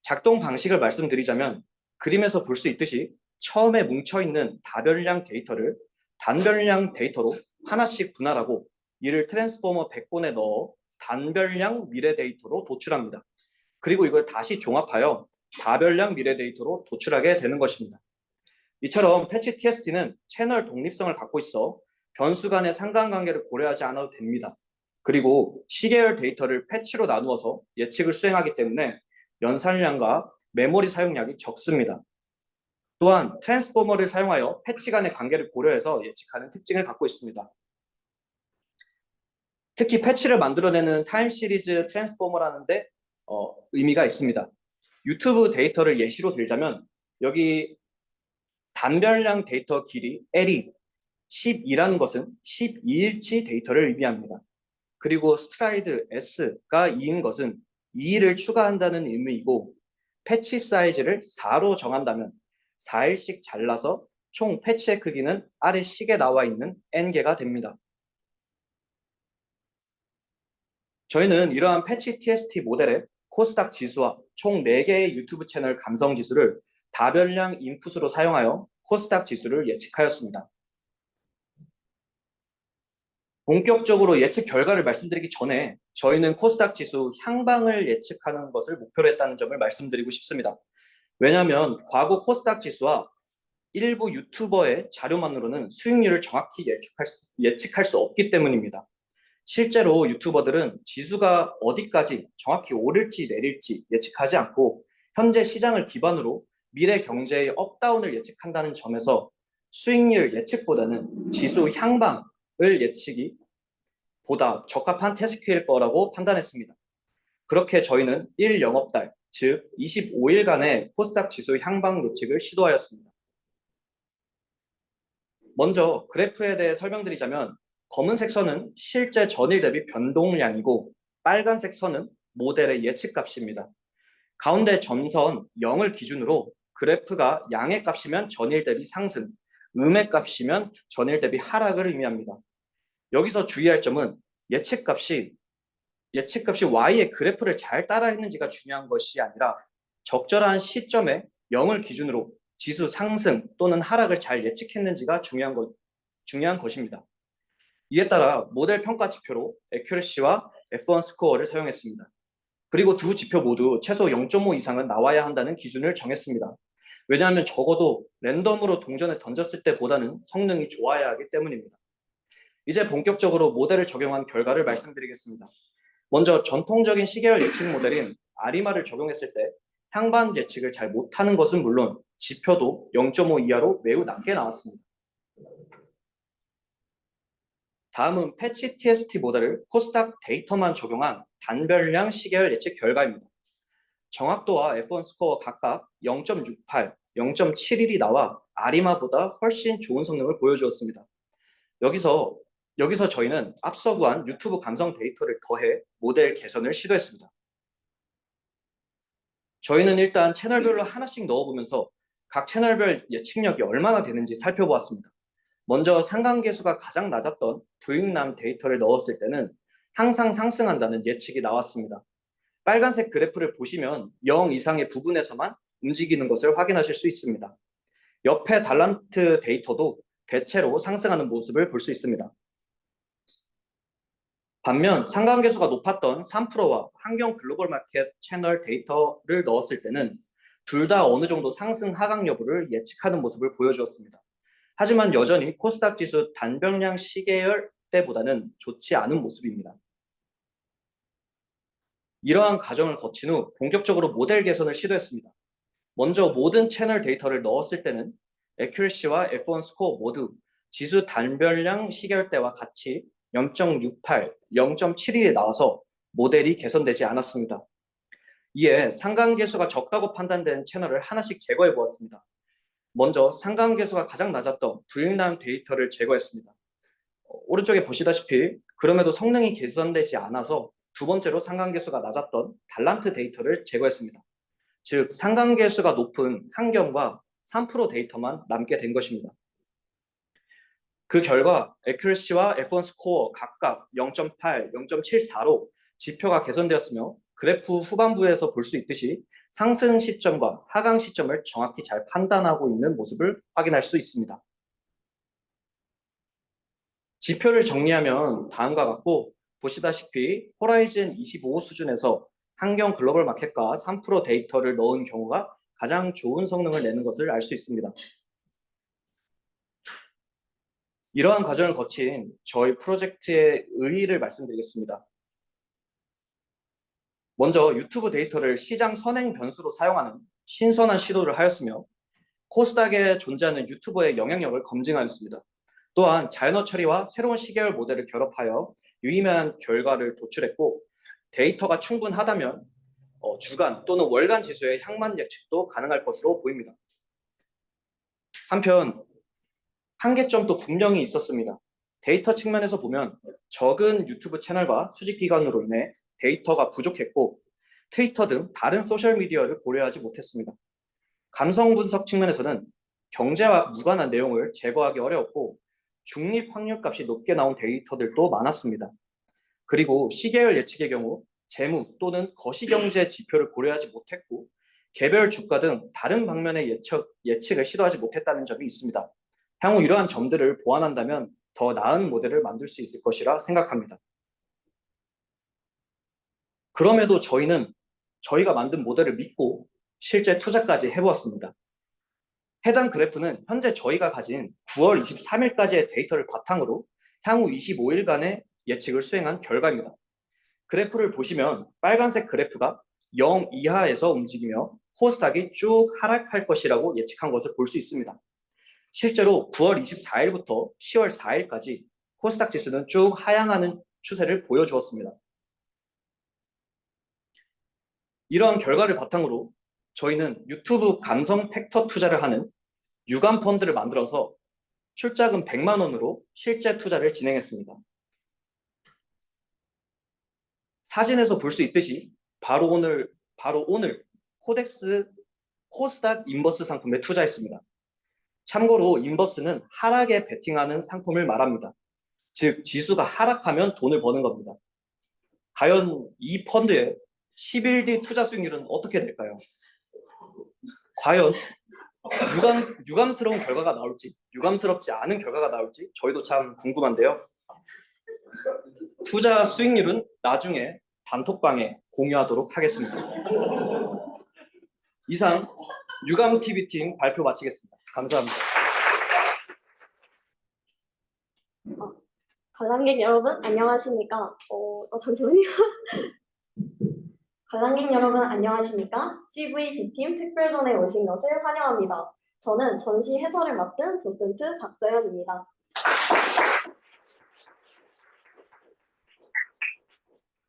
Speaker 2: 작동 방식을 말씀드리자면 그림에서 볼 수 있듯이 처음에 뭉쳐있는 다변량 데이터를 단변량 데이터로 하나씩 분할하고 이를 트랜스포머 백본에 넣어 단변량 미래 데이터로 도출합니다. 그리고 이걸 다시 종합하여 다변량 미래 데이터로 도출하게 되는 것입니다. 이처럼 패치 TST는 채널 독립성을 갖고 있어 변수 간의 상관관계를 고려하지 않아도 됩니다. 그리고 시계열 데이터를 패치로 나누어서 예측을 수행하기 때문에 연산량과 메모리 사용량이 적습니다. 또한 트랜스포머를 사용하여 패치 간의 관계를 고려해서 예측하는 특징을 갖고 있습니다. 특히 패치를 만들어내는 타임 시리즈 트랜스포머라는 데 의미가 있습니다. 유튜브 데이터를 예시로 들자면 여기 단별량 데이터 길이 L이 12라는 것은 12일치 데이터를 의미합니다. 그리고 스트라이드 S가 2인 것은 2일을 추가한다는 의미이고 패치 사이즈를 4로 정한다면 4일씩 잘라서 총 패치의 크기는 아래 식에 나와 있는 N개가 됩니다. 저희는 이러한 패치 TST 모델의 코스닥 지수와 총 4개의 유튜브 채널 감성 지수를 다별량 인풋으로 사용하여 코스닥 지수를 예측하였습니다. 본격적으로 예측 결과를 말씀드리기 전에 저희는 코스닥 지수 향방을 예측하는 것을 목표로 했다는 점을 말씀드리고 싶습니다. 왜냐하면 과거 코스닥 지수와 일부 유튜버의 자료만으로는 수익률을 정확히 예측할 수 없기 때문입니다. 실제로 유튜버들은 지수가 어디까지 정확히 오를지 내릴지 예측하지 않고 현재 시장을 기반으로 미래 경제의 업다운을 예측한다는 점에서 수익률 예측보다는 지수 향방을 예측이 보다 적합한 태스크일 거라고 판단했습니다. 그렇게 저희는 1영업달, 즉 25일간의 코스닥 지수 향방 예측을 시도하였습니다. 먼저 그래프에 대해 설명드리자면 검은색 선은 실제 전일 대비 변동량이고 빨간색 선은 모델의 예측값입니다. 가운데 점선 0을 기준으로 그래프가 양의 값이면 전일 대비 상승, 음의 값이면 전일 대비 하락을 의미합니다. 여기서 주의할 점은 예측값이 Y의 그래프를 잘 따라했는지가 중요한 것이 아니라 적절한 시점에 0을 기준으로 지수 상승 또는 하락을 잘 예측했는지가 중요한 것입니다. 이에 따라 모델 평가 지표로 애큐러시와 F1 스코어를 사용했습니다. 그리고 두 지표 모두 최소 0.5 이상은 나와야 한다는 기준을 정했습니다. 왜냐하면 적어도 랜덤으로 동전을 던졌을 때보다는 성능이 좋아야 하기 때문입니다. 이제 본격적으로 모델을 적용한 결과를 말씀드리겠습니다. 먼저 전통적인 시계열 예측 모델인 아리마를 적용했을 때 향반 예측을 잘 못하는 것은 물론 지표도 0.5 이하로 매우 낮게 나왔습니다. 다음은 패치 TST 모델을 코스닥 데이터만 적용한 단별량 시계열 예측 결과입니다. 정확도와 F1 스코어 각각 0.68, 0.71이 나와 아리마보다 훨씬 좋은 성능을 보여주었습니다. 여기서 저희는 앞서 구한 유튜브 감성 데이터를 더해 모델 개선을 시도했습니다. 저희는 일단 채널별로 하나씩 넣어보면서 각 채널별 예측력이 얼마나 되는지 살펴보았습니다. 먼저 상관계수가 가장 낮았던 부익남 데이터를 넣었을 때는 항상 상승한다는 예측이 나왔습니다. 빨간색 그래프를 보시면 0 이상의 부분에서만 움직이는 것을 확인하실 수 있습니다. 옆에 달란트 데이터도 대체로 상승하는 모습을 볼 수 있습니다. 반면 상관계수가 높았던 3프로와 환경 글로벌 마켓 채널 데이터를 넣었을 때는 둘 다 어느 정도 상승 하강 여부를 예측하는 모습을 보여주었습니다. 하지만 여전히 코스닥 지수 단별량 시계열 때보다는 좋지 않은 모습입니다. 이러한 과정을 거친 후 본격적으로 모델 개선을 시도했습니다. 먼저 모든 채널 데이터를 넣었을 때는 애큐러시와 F1 스코어 모두 지수 단별량 시계열대와 같이 0.68, 0.71이 나와서 모델이 개선되지 않았습니다. 이에 상관계수가 적다고 판단된 채널을 하나씩 제거해 보았습니다. 먼저 상관계수가 가장 낮았던 부익남 데이터를 제거했습니다. 오른쪽에 보시다시피 그럼에도 성능이 개선되지 않아서 두 번째로 상관계수가 낮았던 달란트 데이터를 제거했습니다. 즉 상관계수가 높은 환경과 3% 데이터만 남게 된 것입니다. 그 결과 애큐러시와 F1 스코어 각각 0.8, 0.74로 지표가 개선되었으며 그래프 후반부에서 볼 수 있듯이 상승 시점과 하강 시점을 정확히 잘 판단하고 있는 모습을 확인할 수 있습니다. 지표를 정리하면 다음과 같고 보시다시피 호라이즌 25 수준에서 환경 글로벌 마켓과 3% 데이터를 넣은 경우가 가장 좋은 성능을 내는 것을 알 수 있습니다. 이러한 과정을 거친 저희 프로젝트의 의의를 말씀드리겠습니다. 먼저 유튜브 데이터를 시장 선행 변수로 사용하는 신선한 시도를 하였으며 코스닥에 존재하는 유튜버의 영향력을 검증하였습니다. 또한 자연어 처리와 새로운 시계열 모델을 결합하여 유의미한 결과를 도출했고 데이터가 충분하다면 주간 또는 월간 지수의 향만 예측도 가능할 것으로 보입니다. 한편 한계점도 분명히 있었습니다. 데이터 측면에서 보면 적은 유튜브 채널과 수집 기간으로 인해 데이터가 부족했고 트위터 등 다른 소셜미디어를 고려하지 못했습니다. 감성 분석 측면에서는 경제와 무관한 내용을 제거하기 어려웠고 중립 확률값이 높게 나온 데이터들도 많았습니다. 그리고 시계열 예측의 경우 재무 또는 거시경제 지표를 고려하지 못했고 개별 주가 등 다른 방면의 예측을 시도하지 못했다는 점이 있습니다. 향후 이러한 점들을 보완한다면 더 나은 모델을 만들 수 있을 것이라 생각합니다. 그럼에도 저희는 저희가 만든 모델을 믿고 실제 투자까지 해보았습니다. 해당 그래프는 현재 저희가 가진 9월 23일까지의 데이터를 바탕으로 향후 25일간의 예측을 수행한 결과입니다. 그래프를 보시면 빨간색 그래프가 0 이하에서 움직이며 코스닥이 쭉 하락할 것이라고 예측한 것을 볼 수 있습니다. 실제로 9월 24일부터 10월 4일까지 코스닥 지수는 쭉 하향하는 추세를 보여주었습니다. 이러한 결과를 바탕으로 저희는 유튜브 감성 팩터 투자를 하는 유감 펀드를 만들어서 출자금 100만 원으로 실제 투자를 진행했습니다. 사진에서 볼 수 있듯이 바로 오늘 코스닥 인버스 상품에 투자했습니다. 참고로 인버스는 하락에 베팅하는 상품을 말합니다. 즉 지수가 하락하면 돈을 버는 겁니다. 과연 이 펀드의 10일 뒤 투자 수익률은 어떻게 될까요? 과연 유감스러운 결과가 나올지 유감스럽지 않은 결과가 나올지 저희도 참 궁금한데요. 투자 수익률은 나중에 단톡방에 공유하도록 하겠습니다. 이상 유감TV팀 발표 마치겠습니다. 감사합니다.
Speaker 3: 관람객 여러분 안녕하십니까? 잠시만요. 관람객 여러분 안녕하십니까? CVB팀 특별전에 오신 것을 환영합니다. 저는 전시 해설을 맡은 도슨트 박서연입니다.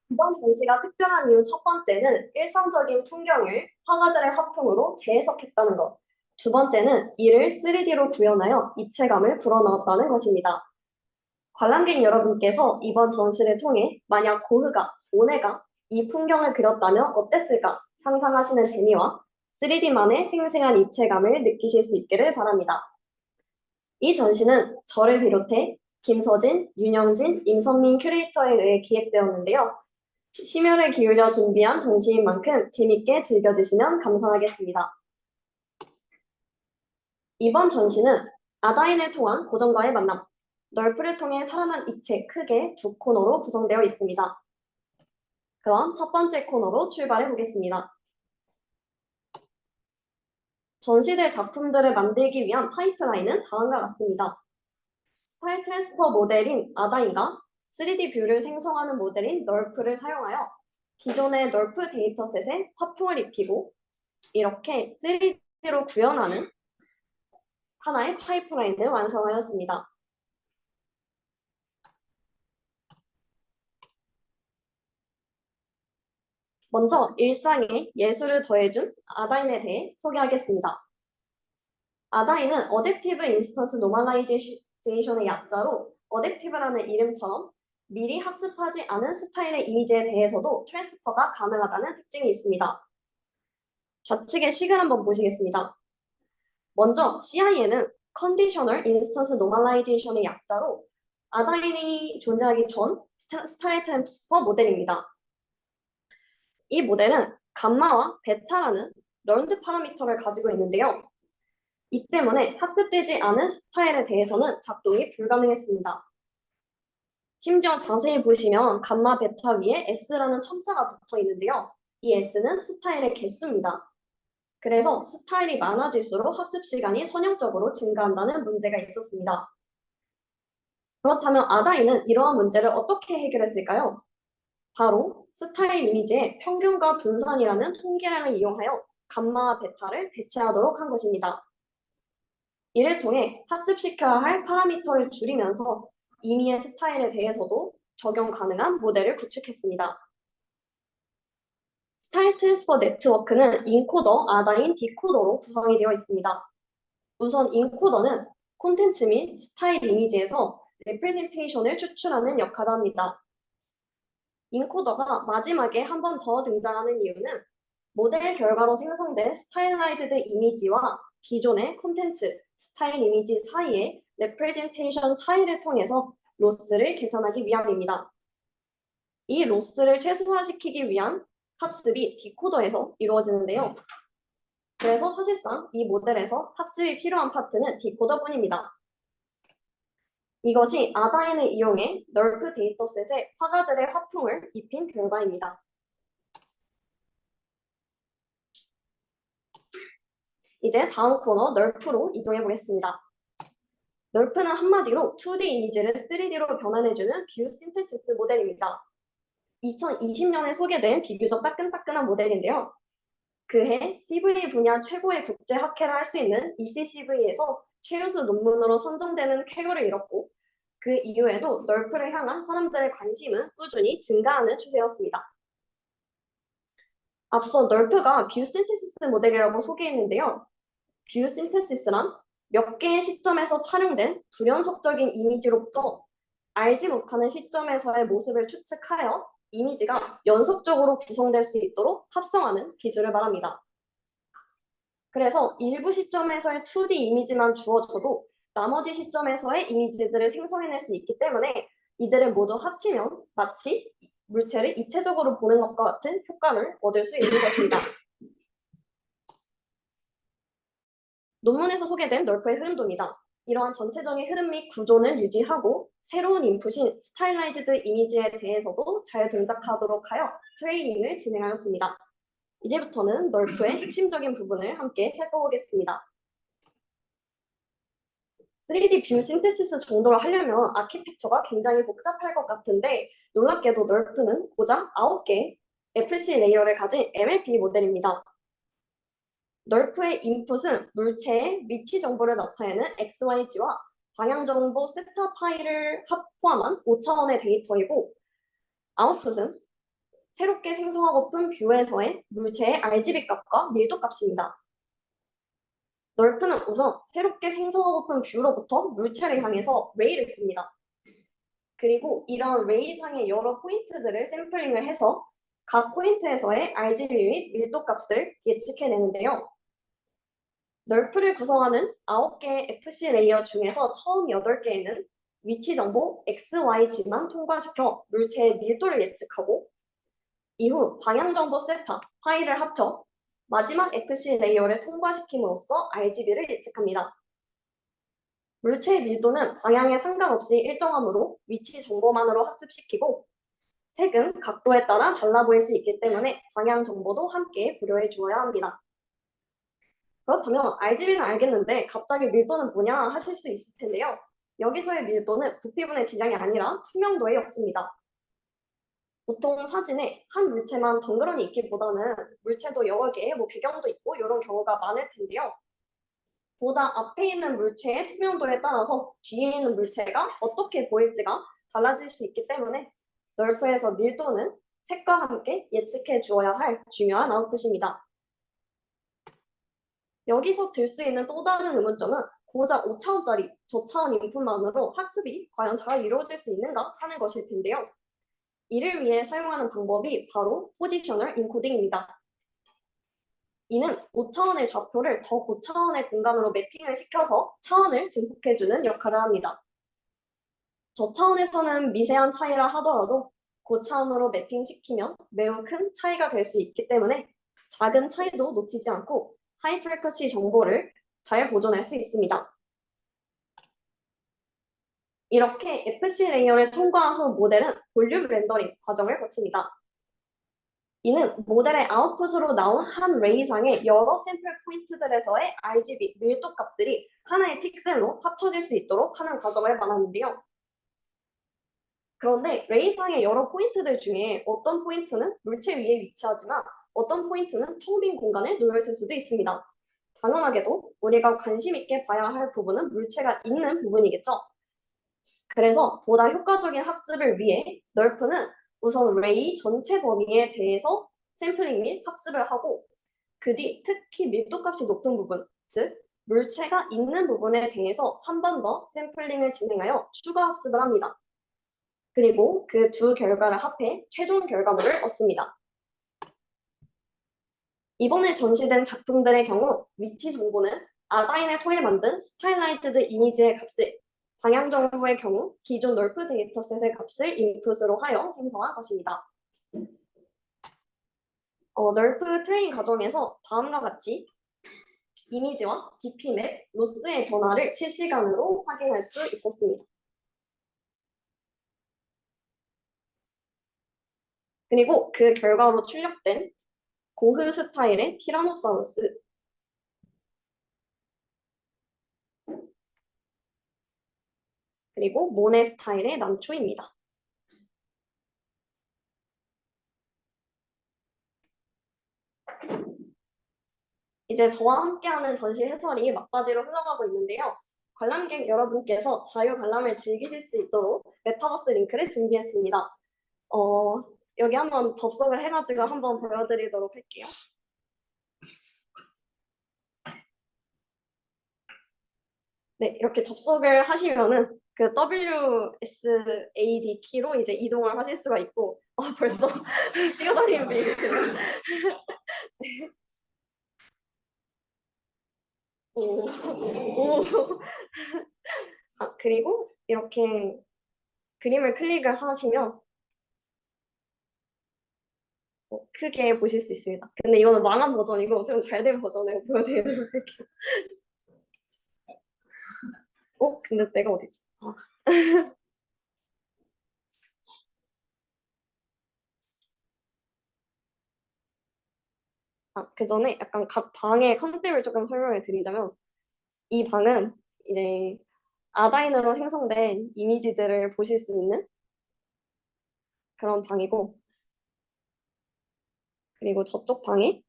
Speaker 3: 이번 전시가 특별한 이유 첫 번째는 일상적인 풍경을 화가들의 화풍으로 재해석했다는 것. 두 번째는 이를 3D로 구현하여 입체감을 불어넣었다는 것입니다. 관람객 여러분께서 이번 전시를 통해 만약 고흐가, 모네가 이 풍경을 그렸다면 어땠을까 상상하시는 재미와 3D만의 생생한 입체감을 느끼실 수 있기를 바랍니다. 이 전시는 저를 비롯해 김서진, 윤영진, 임선민 큐레이터에 의해 기획되었는데요. 심혈을 기울여 준비한 전시인 만큼 재밌게 즐겨주시면 감사하겠습니다. 이번 전시는 아다인을 통한 고전과의 만남, 널프를 통해 살아난 입체 크게 두 코너로 구성되어 있습니다. 그럼 첫 번째 코너로 출발해 보겠습니다. 전시될 작품들을 만들기 위한 파이프라인은 다음과 같습니다. 스타일 트랜스퍼 모델인 아다인과 3D 뷰를 생성하는 모델인 널프를 사용하여 기존의 널프 데이터셋에 화풍을 입히고 이렇게 3D로 구현하는 하나의 파이프라인을 완성하였습니다. 먼저 일상에 예술을 더해준 아다인에 대해 소개하겠습니다. 아다인은 어댑티브 인스턴스 노멀라이제이션의 약자로 어댑티브라는 이름처럼 미리 학습하지 않은 스타일의 이미지에 대해서도 트랜스퍼가 가능하다는 특징이 있습니다. 좌측의 식을 한번 보시겠습니다. 먼저 CIN은 컨디셔널 인스턴스 노멀라이제이션의 약자로 아다인이 존재하기 전 스타일 트랜스퍼 모델입니다. 이 모델은 감마와 베타라는 런드 파라미터를 가지고 있는데요. 이 때문에 학습되지 않은 스타일에 대해서는 작동이 불가능했습니다. 심지어 자세히 보시면 감마 베타 위에 S라는 첨자가 붙어 있는데요. 이 S는 스타일의 개수입니다. 그래서 스타일이 많아질수록 학습 시간이 선형적으로 증가한다는 문제가 있었습니다. 그렇다면 아다인은 이러한 문제를 어떻게 해결했을까요? 바로 스타일 이미지의 평균과 분산이라는 통계량을 이용하여 감마와 베타를 대체하도록 한 것입니다. 이를 통해 학습시켜야 할 파라미터를 줄이면서 임의의 스타일에 대해서도 적용 가능한 모델을 구축했습니다. 스타일 파일 트랜스퍼 네트워크는 인코더, 아다인, 디코더로 구성이 되어 있습니다. 우선 인코더는 콘텐츠 및 스타일 이미지에서 레프레젠테이션을 추출하는 역할을 합니다. 인코더가 마지막에 한 번 더 등장하는 이유는 모델 결과로 생성된 스타일라이즈드 이미지와 기존의 콘텐츠, 스타일 이미지 사이의 레프레젠테이션 차이를 통해서 로스를 계산하기 위함입니다. 이 로스를 최소화시키기 위한 학습이 디코더에서 이루어지는데요. 그래서 사실상 이 모델에서 학습이 필요한 파트는 디코더뿐입니다. 이것이 아다인을 이용해 널프 데이터셋에 화가들의 화풍을 입힌 결과입니다. 이제 다음 코너 널프로 이동해 보겠습니다. 널프는 한마디로 2D 이미지를 3D로 변환해주는 뷰 신테시스 모델입니다. 2020년에 소개된 비교적 따끈따끈한 모델인데요. 그해 CV 분야 최고의 국제 학회를 할 수 있는 ECCV에서 최우수 논문으로 선정되는 쾌거를 이뤘고 그 이후에도 널프를 향한 사람들의 관심은 꾸준히 증가하는 추세였습니다. 앞서 널프가 뷰 신테시스 모델이라고 소개했는데요. 뷰 신테시스란 몇 개의 시점에서 촬영된 불연속적인 이미지로부터 알지 못하는 시점에서의 모습을 추측하여 이미지가 연속적으로 구성될 수 있도록 합성하는 기술을 말합니다. 그래서 일부 시점에서의 2D 이미지만 주어져도 나머지 시점에서의 이미지들을 생성해낼 수 있기 때문에 이들을 모두 합치면 마치 물체를 입체적으로 보는 것과 같은 효과를 얻을 수 있는 것입니다. 논문에서 소개된 널프의 흐름도입니다. 이러한 전체적인 흐름 및 구조는 유지하고 새로운 인풋인 스타일라이즈드 이미지에 대해서도 잘 동작하도록 하여 트레이닝을 진행하였습니다. 이제부터는 널프의 핵심적인 부분을 함께 살펴보겠습니다. 3D 뷰 신테시스 정도로 하려면 아키텍처가 굉장히 복잡할 것 같은데 놀랍게도 널프는 고작 9개의 FC 레이어를 가진 MLP 모델입니다. 널프의 인풋은 물체의 위치 정보를 나타내는 XYZ와 방향 정보 세타 파일을 포함한 5차원의 데이터이고 아웃풋은 새롭게 생성하고픈 뷰에서의 물체의 RGB 값과 밀도 값입니다. 널프는 우선 새롭게 생성하고픈 뷰로부터 물체를 향해서 레이를 씁니다. 그리고 이런 레이상의 여러 포인트들을 샘플링을 해서 각 포인트에서의 RGB 및 밀도 값을 예측해내는데요. 널프를 구성하는 9개의 FC 레이어 중에서 처음 8개에는 위치 정보 XYZ만 통과시켜 물체의 밀도를 예측하고 이후 방향 정보 세타 파일을 합쳐 마지막 FC 레이어를 통과시킴으로써 RGB를 예측합니다. 물체의 밀도는 방향에 상관없이 일정하므로 위치 정보만으로 학습시키고 색은 각도에 따라 달라 보일 수 있기 때문에 방향 정보도 함께 고려해 주어야 합니다. 그렇다면 RGB는 알겠는데 갑자기 밀도는 뭐냐 하실 수 있을 텐데요. 여기서의 밀도는 부피분의 질량이 아니라 투명도에 없습니다. 보통 사진에 한 물체만 덩그러니 있기보다는 물체도 여러 개의 배경도 있고 이런 경우가 많을 텐데요. 보다 앞에 있는 물체의 투명도에 따라서 뒤에 있는 물체가 어떻게 보일지가 달라질 수 있기 때문에 널프에서 밀도는 색과 함께 예측해 주어야 할 중요한 아웃풋입니다. 여기서 들 수 있는 또 다른 의문점은 고작 5차원짜리 저차원 인풋만으로 학습이 과연 잘 이루어질 수 있는가 하는 것일 텐데요. 이를 위해 사용하는 방법이 바로 포지셔널 인코딩입니다. 이는 5차원의 좌표를 더 고차원의 공간으로 매핑을 시켜서 차원을 증폭해주는 역할을 합니다. 저차원에서는 미세한 차이라 하더라도 고차원으로 매핑시키면 매우 큰 차이가 될 수 있기 때문에 작은 차이도 놓치지 않고 하이 프리퀀시 정보를 잘 보존할 수 있습니다. 이렇게 FC 레이어를 통과한 후 모델은 볼륨 렌더링 과정을 거칩니다. 이는 모델의 아웃풋으로 나온 한 레이상의 여러 샘플 포인트들에서의 RGB 밀도 값들이 하나의 픽셀로 합쳐질 수 있도록 하는 과정을 말하는데요. 그런데 레이상의 여러 포인트들 중에 어떤 포인트는 물체 위에 위치하지만 어떤 포인트는 텅 빈 공간에 놓여있을 수도 있습니다. 당연하게도 우리가 관심 있게 봐야 할 부분은 물체가 있는 부분이겠죠. 그래서 보다 효과적인 학습을 위해 널프는 우선 레이 전체 범위에 대해서 샘플링 및 학습을 하고 그 뒤 특히 밀도값이 높은 부분, 즉 물체가 있는 부분에 대해서 한 번 더 샘플링을 진행하여 추가 학습을 합니다. 그리고 그 두 결과를 합해 최종 결과물을 얻습니다. 이번에 전시된 작품들의 경우 위치 정보는 아다인을 통해 만든 스타일라이즈드 이미지의 값을, 방향 정보의 경우 기존 널프 데이터셋의 값을 인풋으로 하여 생성한 것입니다. 널프 트레인 과정에서 다음과 같이 이미지와 DP맵, 로스의 변화를 실시간으로 확인할 수 있었습니다. 그리고 그 결과로 출력된 고흐 스타일의 티라노사우루스, 그리고 모네 스타일의 난초입니다. 이제 저와 함께하는 전시 해설이 막바지로 흘러가고 있는데요. 관람객 여러분께서 자유 관람을 즐기실 수 있도록 메타버스 링크를 준비했습니다. 여기 한번 접속을 해가지고 한번 보여드리도록 할게요. 네, 이렇게 접속을 하시면은 그 WSAD 키로 이제 이동을 하실 수가 있고, 벌써 뛰어다니는 분이 계시네요. 오, 오. 그리고 이렇게 그림을 클릭을 하시면 크게 보실 수 있습니다. 근데 이거는 망한 버전이고 좀 잘 된 버전을 보여드리도록 할게요. 근데 내가 어디지? 그 전에 약간 각 방의 컨셉을 조금 설명을 드리자면, 이 방은 이제 아다인으로 생성된 이미지들을 보실 수 있는 그런 방이고, 그리고 저쪽 방에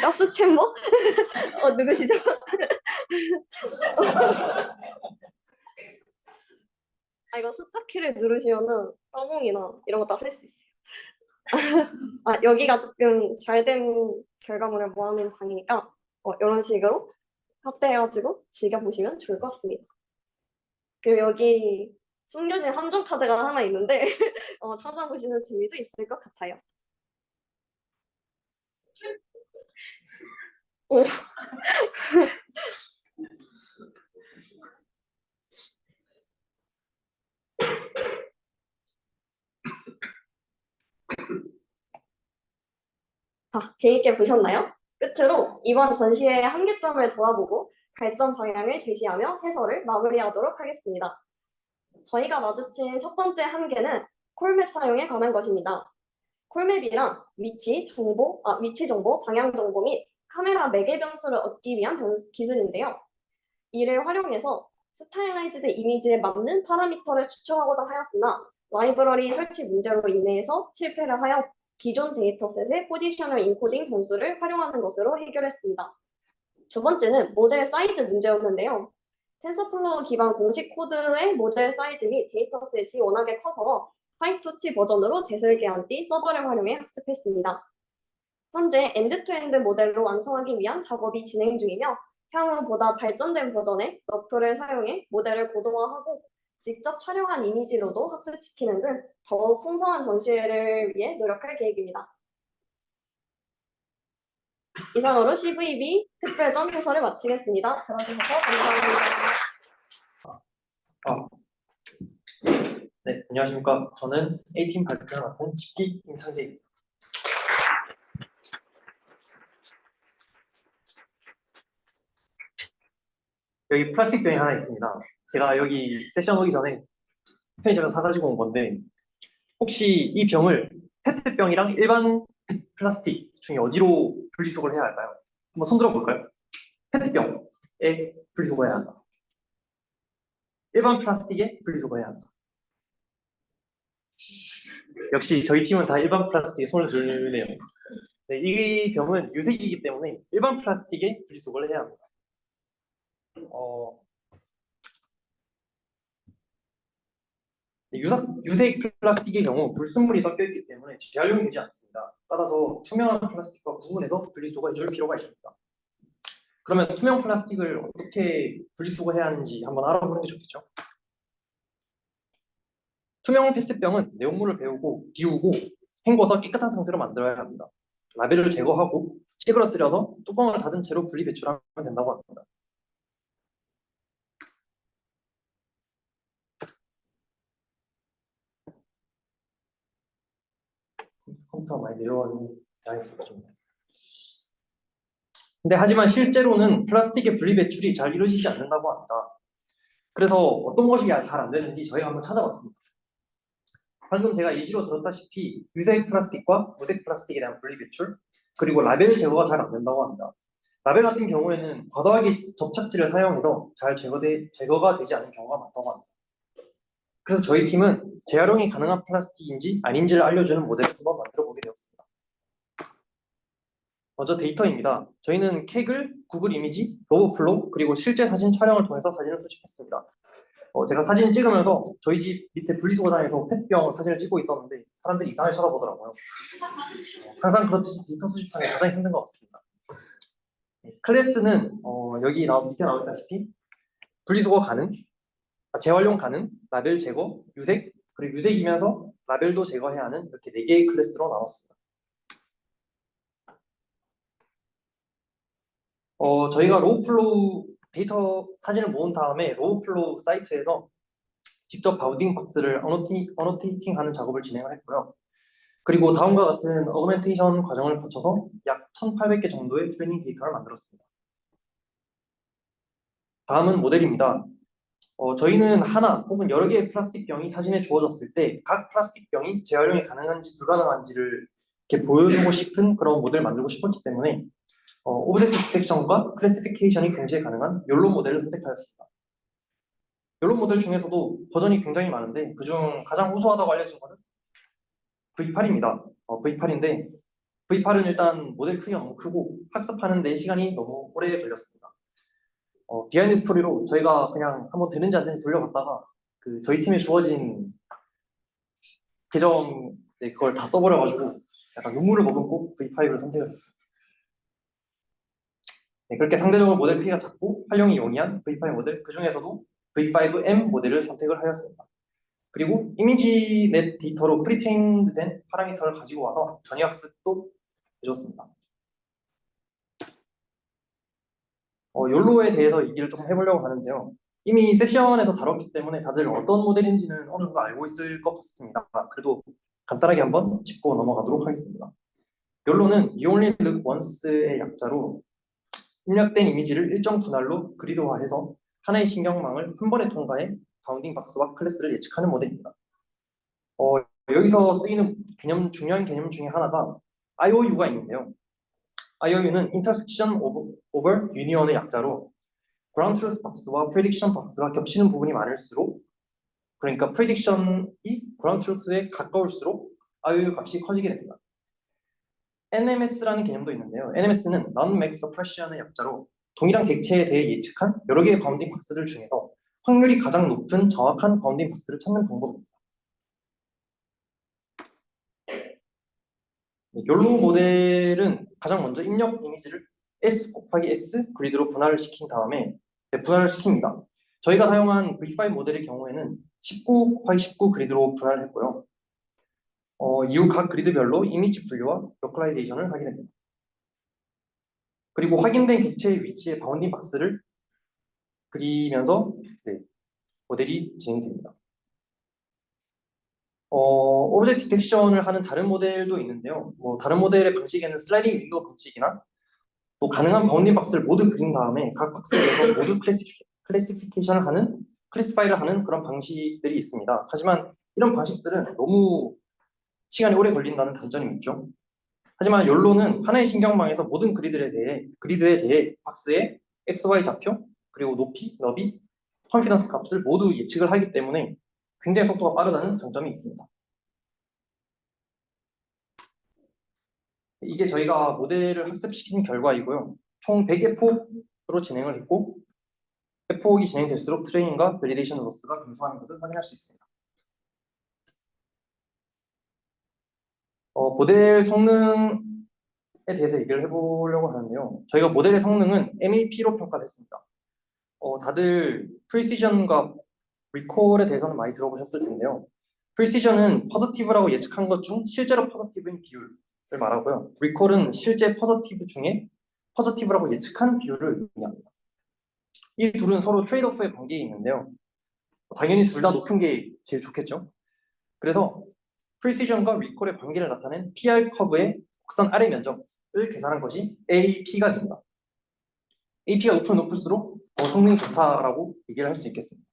Speaker 3: 가스 챔버? 누구시죠? 이거 숫자 키를 누르시면은 따봉이나 이런 거 다 할 수 있어요. 여기가 조금 잘 된 결과물을 모아놓은 방이니까 이런 식으로 확대해가지고 즐겨보시면 좋을 것 같습니다. 그리고 여기 숨겨진 함정 카드가 하나 있는데 찾아보시는 재미도 있을 것 같아요. 오. 재밌게 보셨나요? 끝으로 이번 전시의 한계점을 돌아보고 발전 방향을 제시하며 해설을 마무리하도록 하겠습니다. 저희가 마주친 첫 번째 한계는 콜맵 사용에 관한 것입니다. 콜맵이란 위치 정보, 방향 정보 및 카메라 매개 변수를 얻기 위한 기술인데요. 이를 활용해서 스타일라이즈드 이미지에 맞는 파라미터를 추출하고자 하였으나 라이브러리 설치 문제로 인해서 실패를 하여 기존 데이터셋의 포지셔널 인코딩 변수를 활용하는 것으로 해결했습니다. 두 번째는 모델 사이즈 문제였는데요. 텐서플로우 기반 공식 코드의 모델 사이즈 및 데이터셋이 워낙에 커서 파이토치 버전으로 재설계한 뒤 서버를 활용해 학습했습니다. 현재 엔드투엔드 모델로 완성하기 위한 작업이 진행 중이며 향후 보다 발전된 버전의 너프를 사용해 모델을 고도화하고 직접 촬영한 이미지로도 학습시키는 등 더욱 풍성한 전시회를 위해 노력할 계획입니다. 이상으로 CVB 특별전 해설을 마치겠습니다. 들어주셔서 감사합니다.
Speaker 4: 네, 안녕하십니까. 저는 A팀 발표를 맡은 식기 임창재입니다. 여기 플라스틱 병이 하나 있습니다. 제가 여기 세션 오기 전에 편의점에서 사가지고 온 건데, 혹시 이 병을 페트병이랑 일반 플라스틱 중에 어디로 분리수거를 해야 할까요? 한번 손들어 볼까요? 페트병에 분리수거해야 한다. 일반 플라스틱에 분리수거해야 한다. 역시 저희 팀은 다 일반 플라스틱에 손을 들네요. 네, 이 병은 유색이기 때문에 일반 플라스틱에 분리수거를 해야 합니다. 유색 플라스틱의 경우 불순물이 섞여 있기 때문에 재활용이 되지 않습니다. 따라서 투명한 플라스틱과 구분해서 분리수거해 줄 필요가 있습니다. 그러면 투명 플라스틱을 어떻게 분리수거해야 하는지 한번 알아보는 게 좋겠죠. 투명 페트병은 내용물을 비우고 헹궈서 깨끗한 상태로 만들어야 합니다. 라벨을 제거하고 찌그러뜨려서 뚜껑을 닫은 채로 분리 배출하면 된다고 합니다. 컴퓨터가 많이 내려가지고 양해가 좀. 근데 하지만 실제로는 플라스틱의 분리 배출이 잘 이루어지지 않는다고 합니다. 그래서 어떤 것이 잘 안 되는지 저희가 한번 찾아봤습니다. 방금 제가 예시로 들었다시피 유색 플라스틱과 무색 플라스틱에 대한 분리 배출, 그리고 라벨 제거가 잘 안 된다고 합니다. 라벨 같은 경우에는 과도하게 접착제를 사용해서 잘 제거가 되지 않는 경우가 많다고 합니다. 그래서 저희 팀은 재활용이 가능한 플라스틱인지 아닌지를 알려주는 모델을 한번 만들어 보게 되었습니다. 먼저 데이터입니다. 저희는 캑을, 구글 이미지, 로보플로, 그리고 실제 사진 촬영을 통해서 사진을 수집했습니다. 제가 사진 찍으면서 저희 집 밑에 분리수거장에서 페트병 사진을 찍고 있었는데 사람들이 이상하게 쳐다보더라고요. 항상 그렇듯이 데이터 수집하는 게 가장 힘든 것 같습니다. 클래스는 여기 밑에 나오다시피 분리수거 가능, 재활용 가능, 라벨 제거, 유색, 그리고 유색이면서 라벨도 제거해야 하는 이렇게 4개의 클래스로 나눴습니다. 저희가 로우플로우 데이터 사진을 모은 다음에 로우플로우 사이트에서 직접 바운딩 박스를 어노테이팅하는 작업을 진행을 했고요. 그리고 다음과 같은 어그멘테이션 과정을 거쳐서 약 1,800개 정도의 트레이닝 데이터를 만들었습니다. 다음은 모델입니다. 저희는 하나 혹은 여러 개의 플라스틱 병이 사진에 주어졌을 때 각 플라스틱 병이 재활용이 가능한지 불가능한지를 이렇게 보여주고 싶은 그런 모델을 만들고 싶었기 때문에 오브젝트 디텍션과 클래시피케이션이 동시에 가능한 욜로 모델을 선택하였습니다. 욜로 모델 중에서도 버전이 굉장히 많은데 그중 가장 우수하다고 알려진 것은 V8입니다. V8인데 V8은 일단 모델 크기가 너무 크고 학습하는 데 시간이 너무 오래 걸렸습니다. 비하인드 스토리로 저희가 그냥 한번 되는지 안 되는지 돌려봤다가 저희 팀에 주어진 계정 그걸 다 써버려가지고 약간 눈물을 머금고 V5를 선택을 했습니다. 네, 그렇게 상대적으로 모델 크기가 작고 활용이 용이한 V5 모델, 그 중에서도 V5M 모델을 선택을 하였습니다. 그리고 이미지 넷 데이터로 프리트레인된 파라미터를 가지고 와서 전위 학습도 해줬습니다. 욜로에 대해서 얘기를 조금 해보려고 하는데요. 이미 세션에서 다뤘기 때문에 다들 어떤 모델인지는 어느 정도 알고 있을 것 같습니다. 그래도 간단하게 한번 짚고 넘어가도록 하겠습니다. 욜로는 You Only Look Once의 약자로 입력된 이미지를 일정 분할로 그리드화해서 하나의 신경망을 한 번에 통과해 바운딩 박스와 클래스를 예측하는 모델입니다. 여기서 쓰이는 중요한 개념 중에 하나가 IOU가 있는데요. IOU는 Intersection over Union의 약자로 Ground Truth Box와 Prediction Box가 겹치는 부분이 많을수록, 그러니까 Prediction이 Ground Truth에 가까울수록 IOU 값이 커지게 됩니다. NMS라는 개념도 있는데요. NMS는 Non-Max Suppression의 약자로 동일한 객체에 대해 예측한 여러 개의 바운딩 박스들 중에서 확률이 가장 높은 정확한 바운딩 박스를 찾는 방법입니다. 욜로 모델은 가장 먼저 입력 이미지를 S 곱하기 S 그리드로 분할을 시킨 다음에 분할을 시킵니다. 저희가 사용한 V5 모델의 경우에는 19 곱하기 19 그리드로 분할을 했고요. 이후 각 그리드별로 이미지 분류와 로컬라이제이션을 하게 됩니다. 그리고 확인된 객체의 위치에 바운딩 박스를 그리면서 모델이 진행됩니다. 오브젝트 디텍션을 하는 다른 모델도 있는데요. 다른 모델의 방식에는 슬라이딩 윈도우 방식이나 또 가능한 바운딩 박스를 모두 그린 다음에 각 박스에 대해서 모두 클래시피케이션을 하는, 클래시파이를 하는 그런 방식들이 있습니다. 하지만 이런 방식들은 너무 시간이 오래 걸린다는 단점이 있죠. 하지만 욜로는 하나의 신경망에서 모든 그리드에 대해 박스의 XY 좌표, 그리고 높이, 너비, 컨피던스 값을 모두 예측을 하기 때문에 굉장히 속도가 빠르다는 장점이 있습니다. 이게 저희가 모델을 학습시킨 결과이고요. 총 100개 폭으로 진행을 했고, 폭이 진행될수록 트레이닝과 밸리데이션 로스가 감소하는 것을 확인할 수 있습니다. 모델 성능에 대해서 얘기를 해보려고 하는데요. 저희가 모델의 성능은 MAP로 평가를 했습니다. 다들 프리시전과 리콜에 대해서는 많이 들어보셨을 텐데요. 프리시전은 포지티브라고 예측한 것 중 실제로 포지티브인 비율을 말하고요. 리콜은 실제 포지티브 중에 포지티브라고 예측한 비율을 의미합니다. 이 둘은 서로 트레이드오프의 관계에 있는데요. 당연히 둘 다 높은 게 제일 좋겠죠. 그래서 프리시전과 리콜의 관계를 나타낸 PR 커브의 곡선 아래 면적을 계산한 것이 AP가 됩니다. AP가 높을수록 더 성능이 좋다라고 얘기를 할 수 있겠습니다.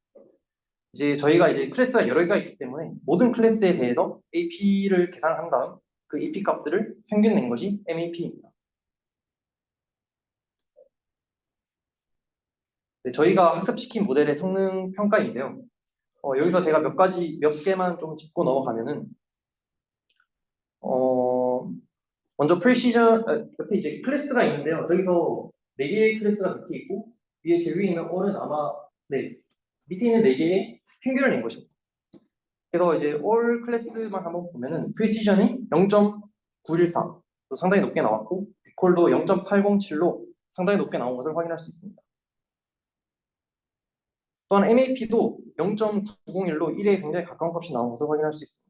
Speaker 4: 이제 저희가 이제 클래스가 여러 개가 있기 때문에 모든 클래스에 대해서 AP를 계산한 다음 그 AP 값들을 평균 낸 것이 MAP입니다. 네, 저희가 학습시킨 모델의 성능 평가인데요. 여기서 제가 몇 개만 좀 짚고 넘어가면은, 먼저 프리시전, 옆에 이제 클래스가 있는데요. 저기서 4개의 클래스가 밑에 있고, 위에 제일 위에 있는 all은 아마, 네, 밑에 있는 4개의 평균을 낸 것입니다. 그래서 이제 all 클래스만 한번 보면은, 프리시전이 0.914, 상당히 높게 나왔고, 리콜도 0.807로 상당히 높게 나온 것을 확인할 수 있습니다. 또한 MAP도 0.901로 1에 굉장히 가까운 값이 나온 것을 확인할 수 있습니다.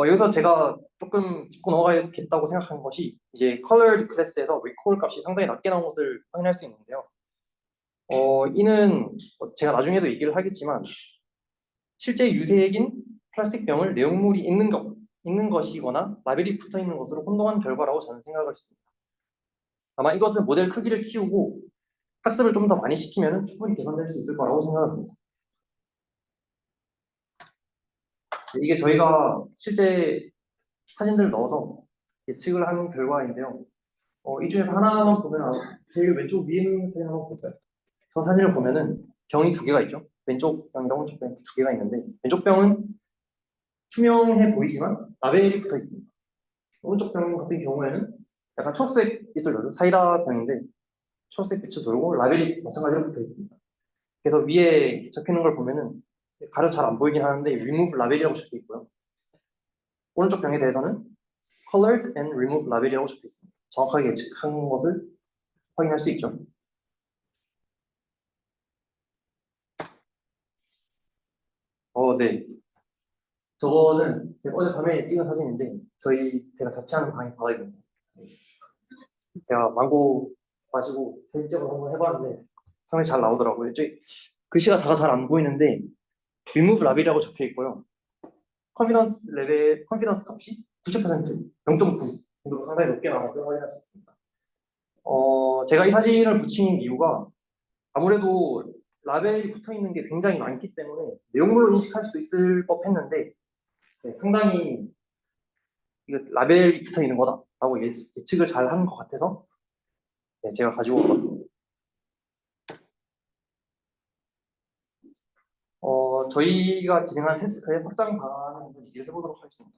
Speaker 4: 여기서 제가 조금 짚고 넘어가야겠다고 생각한 것이 이제 colored 클래스에서 recall 값이 상당히 낮게 나온 것을 확인할 수 있는데요. 이는 제가 나중에도 얘기를 하겠지만 실제 유색인 플라스틱 병을 내용물이 있는 것이거나 라벨이 붙어 있는 것으로 혼동한 결과라고 저는 생각을 했습니다. 아마 이것은 모델 크기를 키우고 학습을 좀 더 많이 시키면 충분히 개선될 수 있을 거라고 생각합니다. 이게 저희가 실제 사진들을 넣어서 예측을 한 결과인데요. 이 중에서 하나만 보면 제일 왼쪽 위에 있는 사진 한번 볼까요? 저 사진을 보면은 병이 2개가 있죠. 왼쪽 병이랑 오른쪽 병이 2개가 있는데 왼쪽 병은 투명해 보이지만 라벨이 붙어 있습니다. 오른쪽 병 같은 경우에는 약간 초록색 빛을 돌고 사이다 병인데 초록색 빛을 돌고 라벨이 마찬가지로 붙어 있습니다. 그래서 위에 적혀 있는 걸 보면은 가려서 잘 안 보이긴 하는데 remove 라벨이라고 적혀 있고요. 오른쪽 병에 대해서는 colored and remove 라벨이라고 적혀 있습니다. 정확하게 예측한 것을 확인할 수 있죠. 네. 저거는 제가 어젯밤에 찍은 사진인데 제가 자취하는 방이 바닥입니다. 제가 망고 마시고 사진 찍어서 한번 해봤는데 상당히 잘 나오더라고요. 글씨가 잘 안 보이는데 remove 라벨이라고 적혀 있고요. 컨피던스 값이 90%, 0.9 정도로 상당히 높게 나온 것을 확인할 수 있습니다. 제가 이 사진을 붙인 이유가 아무래도 라벨이 붙어 있는 게 굉장히 많기 때문에 내용물로 인식할 수도 있을 법했는데 상당히 이거 라벨이 붙어 있는 거다라고 예측을 잘 한 것 같아서 제가 가지고 와봤습니다. 저희가 진행한 테스트의 확장 방안을 얘기를 해보도록 하겠습니다.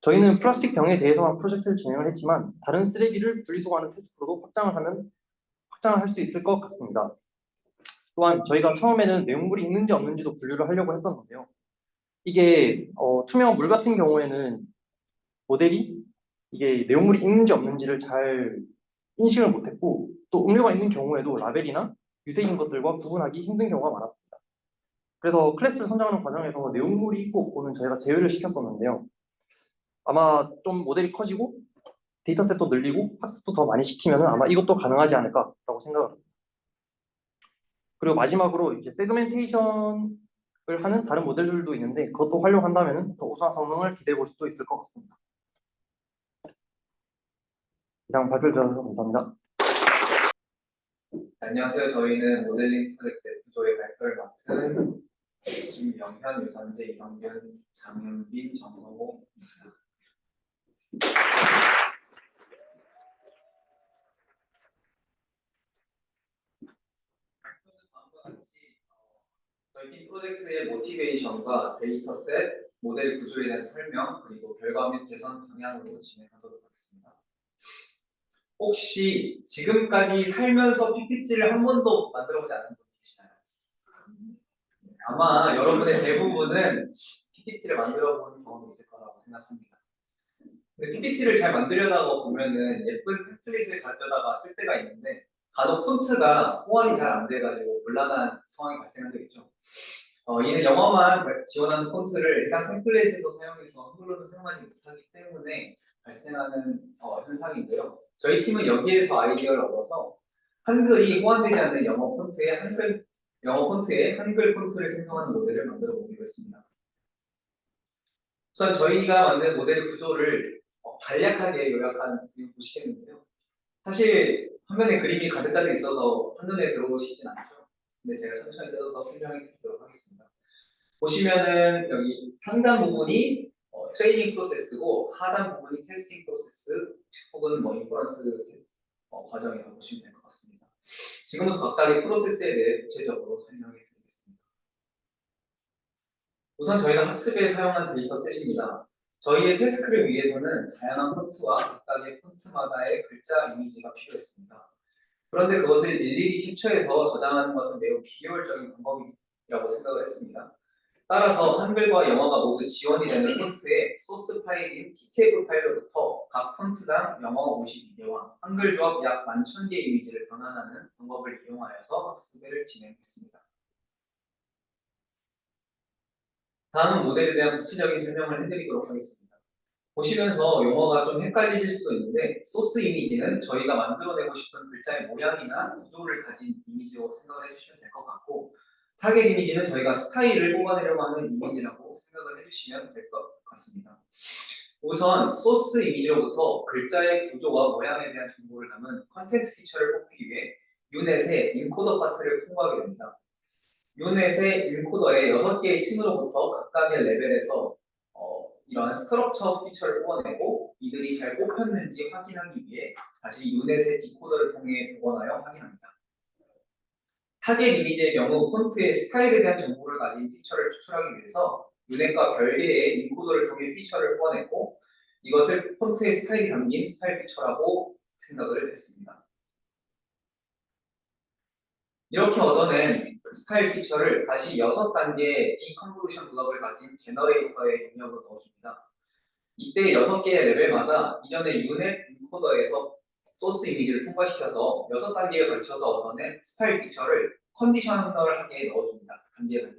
Speaker 4: 저희는 플라스틱 병에 대해서만 프로젝트를 진행을 했지만 다른 쓰레기를 분리수거하는 테스트로도 확장을 할 수 있을 것 같습니다. 또한 저희가 처음에는 내용물이 있는지 없는지도 분류를 하려고 했었는데요. 이게 투명한 물 같은 경우에는 모델이 이게 내용물이 있는지 없는지를 잘 인식을 못했고 또 음료가 있는 경우에도 라벨이나 유색인 것들과 구분하기 힘든 경우가 많았습니다. 그래서 클래스를 선정하는 과정에서 내용물이 있고 없고는 저희가 제외를 시켰었는데요. 아마 좀 모델이 커지고 데이터셋도 늘리고 학습도 더 많이 시키면 아마 이것도 가능하지 않을까라고 생각을 합니다. 그리고 마지막으로 이제 세그멘테이션을 하는 다른 모델들도 있는데 그것도 활용한다면 더 우수한 성능을 기대해 볼 수도 있을 것 같습니다. 이상 발표해 주셔서 감사합니다.
Speaker 5: 안녕하세요. 저희는 모델링 프로젝트 구조의 발표를 맡은 김영현, 유선재, 이성균, 장윤빈, 정성호입니다. 다음과 같이 저희 팀 프로젝트의 모티베이션과 데이터셋, 모델 구조에 대한 설명, 그리고 결과 및 개선 방향으로 진행하도록 하겠습니다. 혹시 지금까지 살면서 PPT를 한 번도 만들어보지 않은 분 계시나요? 아마 여러분의 대부분은 PPT를 만들어 본 경험이 있을 거라고 생각합니다. 근데 PPT를 잘 만들려다가 보면은 예쁜 템플릿을 가져다가 쓸 때가 있는데 간혹 폰트가 호환이 잘 안 돼가지고 곤란한 상황이 발생한 적 있죠. 이는 영어만 지원하는 폰트를 해당 템플릿에서 사용해서 한글로는 사용하지 못하기 때문에 발생하는 현상인데요. 저희 팀은 여기에서 아이디어를 얻어서 한글이 호환되지 않는 영어 폰트에 한글 폰트를 생성하는 모델을 만들어 보기로 했습니다. 우선 저희가 만든 모델의 구조를 간략하게 요약한 그림 보시겠는데요. 사실 화면에 그림이 가득가득 있어서 한눈에 들어오시진 않죠. 근데 제가 천천히 뜯어서 설명해 드리도록 하겠습니다. 보시면은 여기 상단 부분이 트레이닝 프로세스고 하단 부분이 테스팅 프로세스 혹은 인퍼런스 과정이라고 보시면 될 것 같습니다. 지금부터 각각의 프로세스에 대해 구체적으로 설명해 드리겠습니다. 우선 저희가 학습에 사용한 데이터 셋입니다. 저희의 태스크를 위해서는 다양한 폰트와 각각의 폰트마다의 글자 이미지가 필요했습니다. 그런데 그것을 일일이 캡처해서 저장하는 것은 매우 비효율적인 방법이라고 생각을 했습니다. 따라서 한글과 영어가 모두 지원이 되는 폰트의 소스 파일인 table 파일로부터 각 폰트당 영어 52개와 한글 조합 약 11,000개 이미지를 변환하는 방법을 이용하여서 학습을 진행했습니다. 다음은 모델에 대한 구체적인 설명을 해드리도록 하겠습니다. 보시면서 용어가 좀 헷갈리실 수도 있는데 소스 이미지는 저희가 만들어내고 싶은 글자의 모양이나 구조를 가진 이미지로 생각을 해주시면 될 것 같고 타겟 이미지는 저희가 스타일을 뽑아내려고 하는 이미지라고 생각을 해주시면 될 것 같습니다. 우선 소스 이미지로부터 글자의 구조와 모양에 대한 정보를 담은 컨텐츠 피처를 뽑기 위해 유넷의 인코더 파트를 통과하게 됩니다. 유넷의 인코더의 6개의 층으로부터 각각의 레벨에서 이러한 스트럭처 피처를 뽑아내고 이들이 잘 뽑혔는지 확인하기 위해 다시 유넷의 디코더를 통해 복원하여 확인합니다. 타겟 이미지의 경우 폰트의 스타일에 대한 정보를 가진 피처를 추출하기 위해서 유넷과 별개의 인코더를 통해 피처를 뽑아내고 이것을 폰트의 스타일이 담긴 스타일 피처라고 생각을 했습니다. 이렇게 얻어낸 스타일 피처를 다시 6단계의 디컨볼루션 블럭을 가진 제너레이터에 입력을 넣어줍니다. 이때 6개의 레벨마다 이전에 유넷 인코더에서 소스 이미지를 통과시켜서 6단계에 걸쳐서 얻어낸 스타일 피처를 컨디셔널하게 넣어줍니다. 단계마다.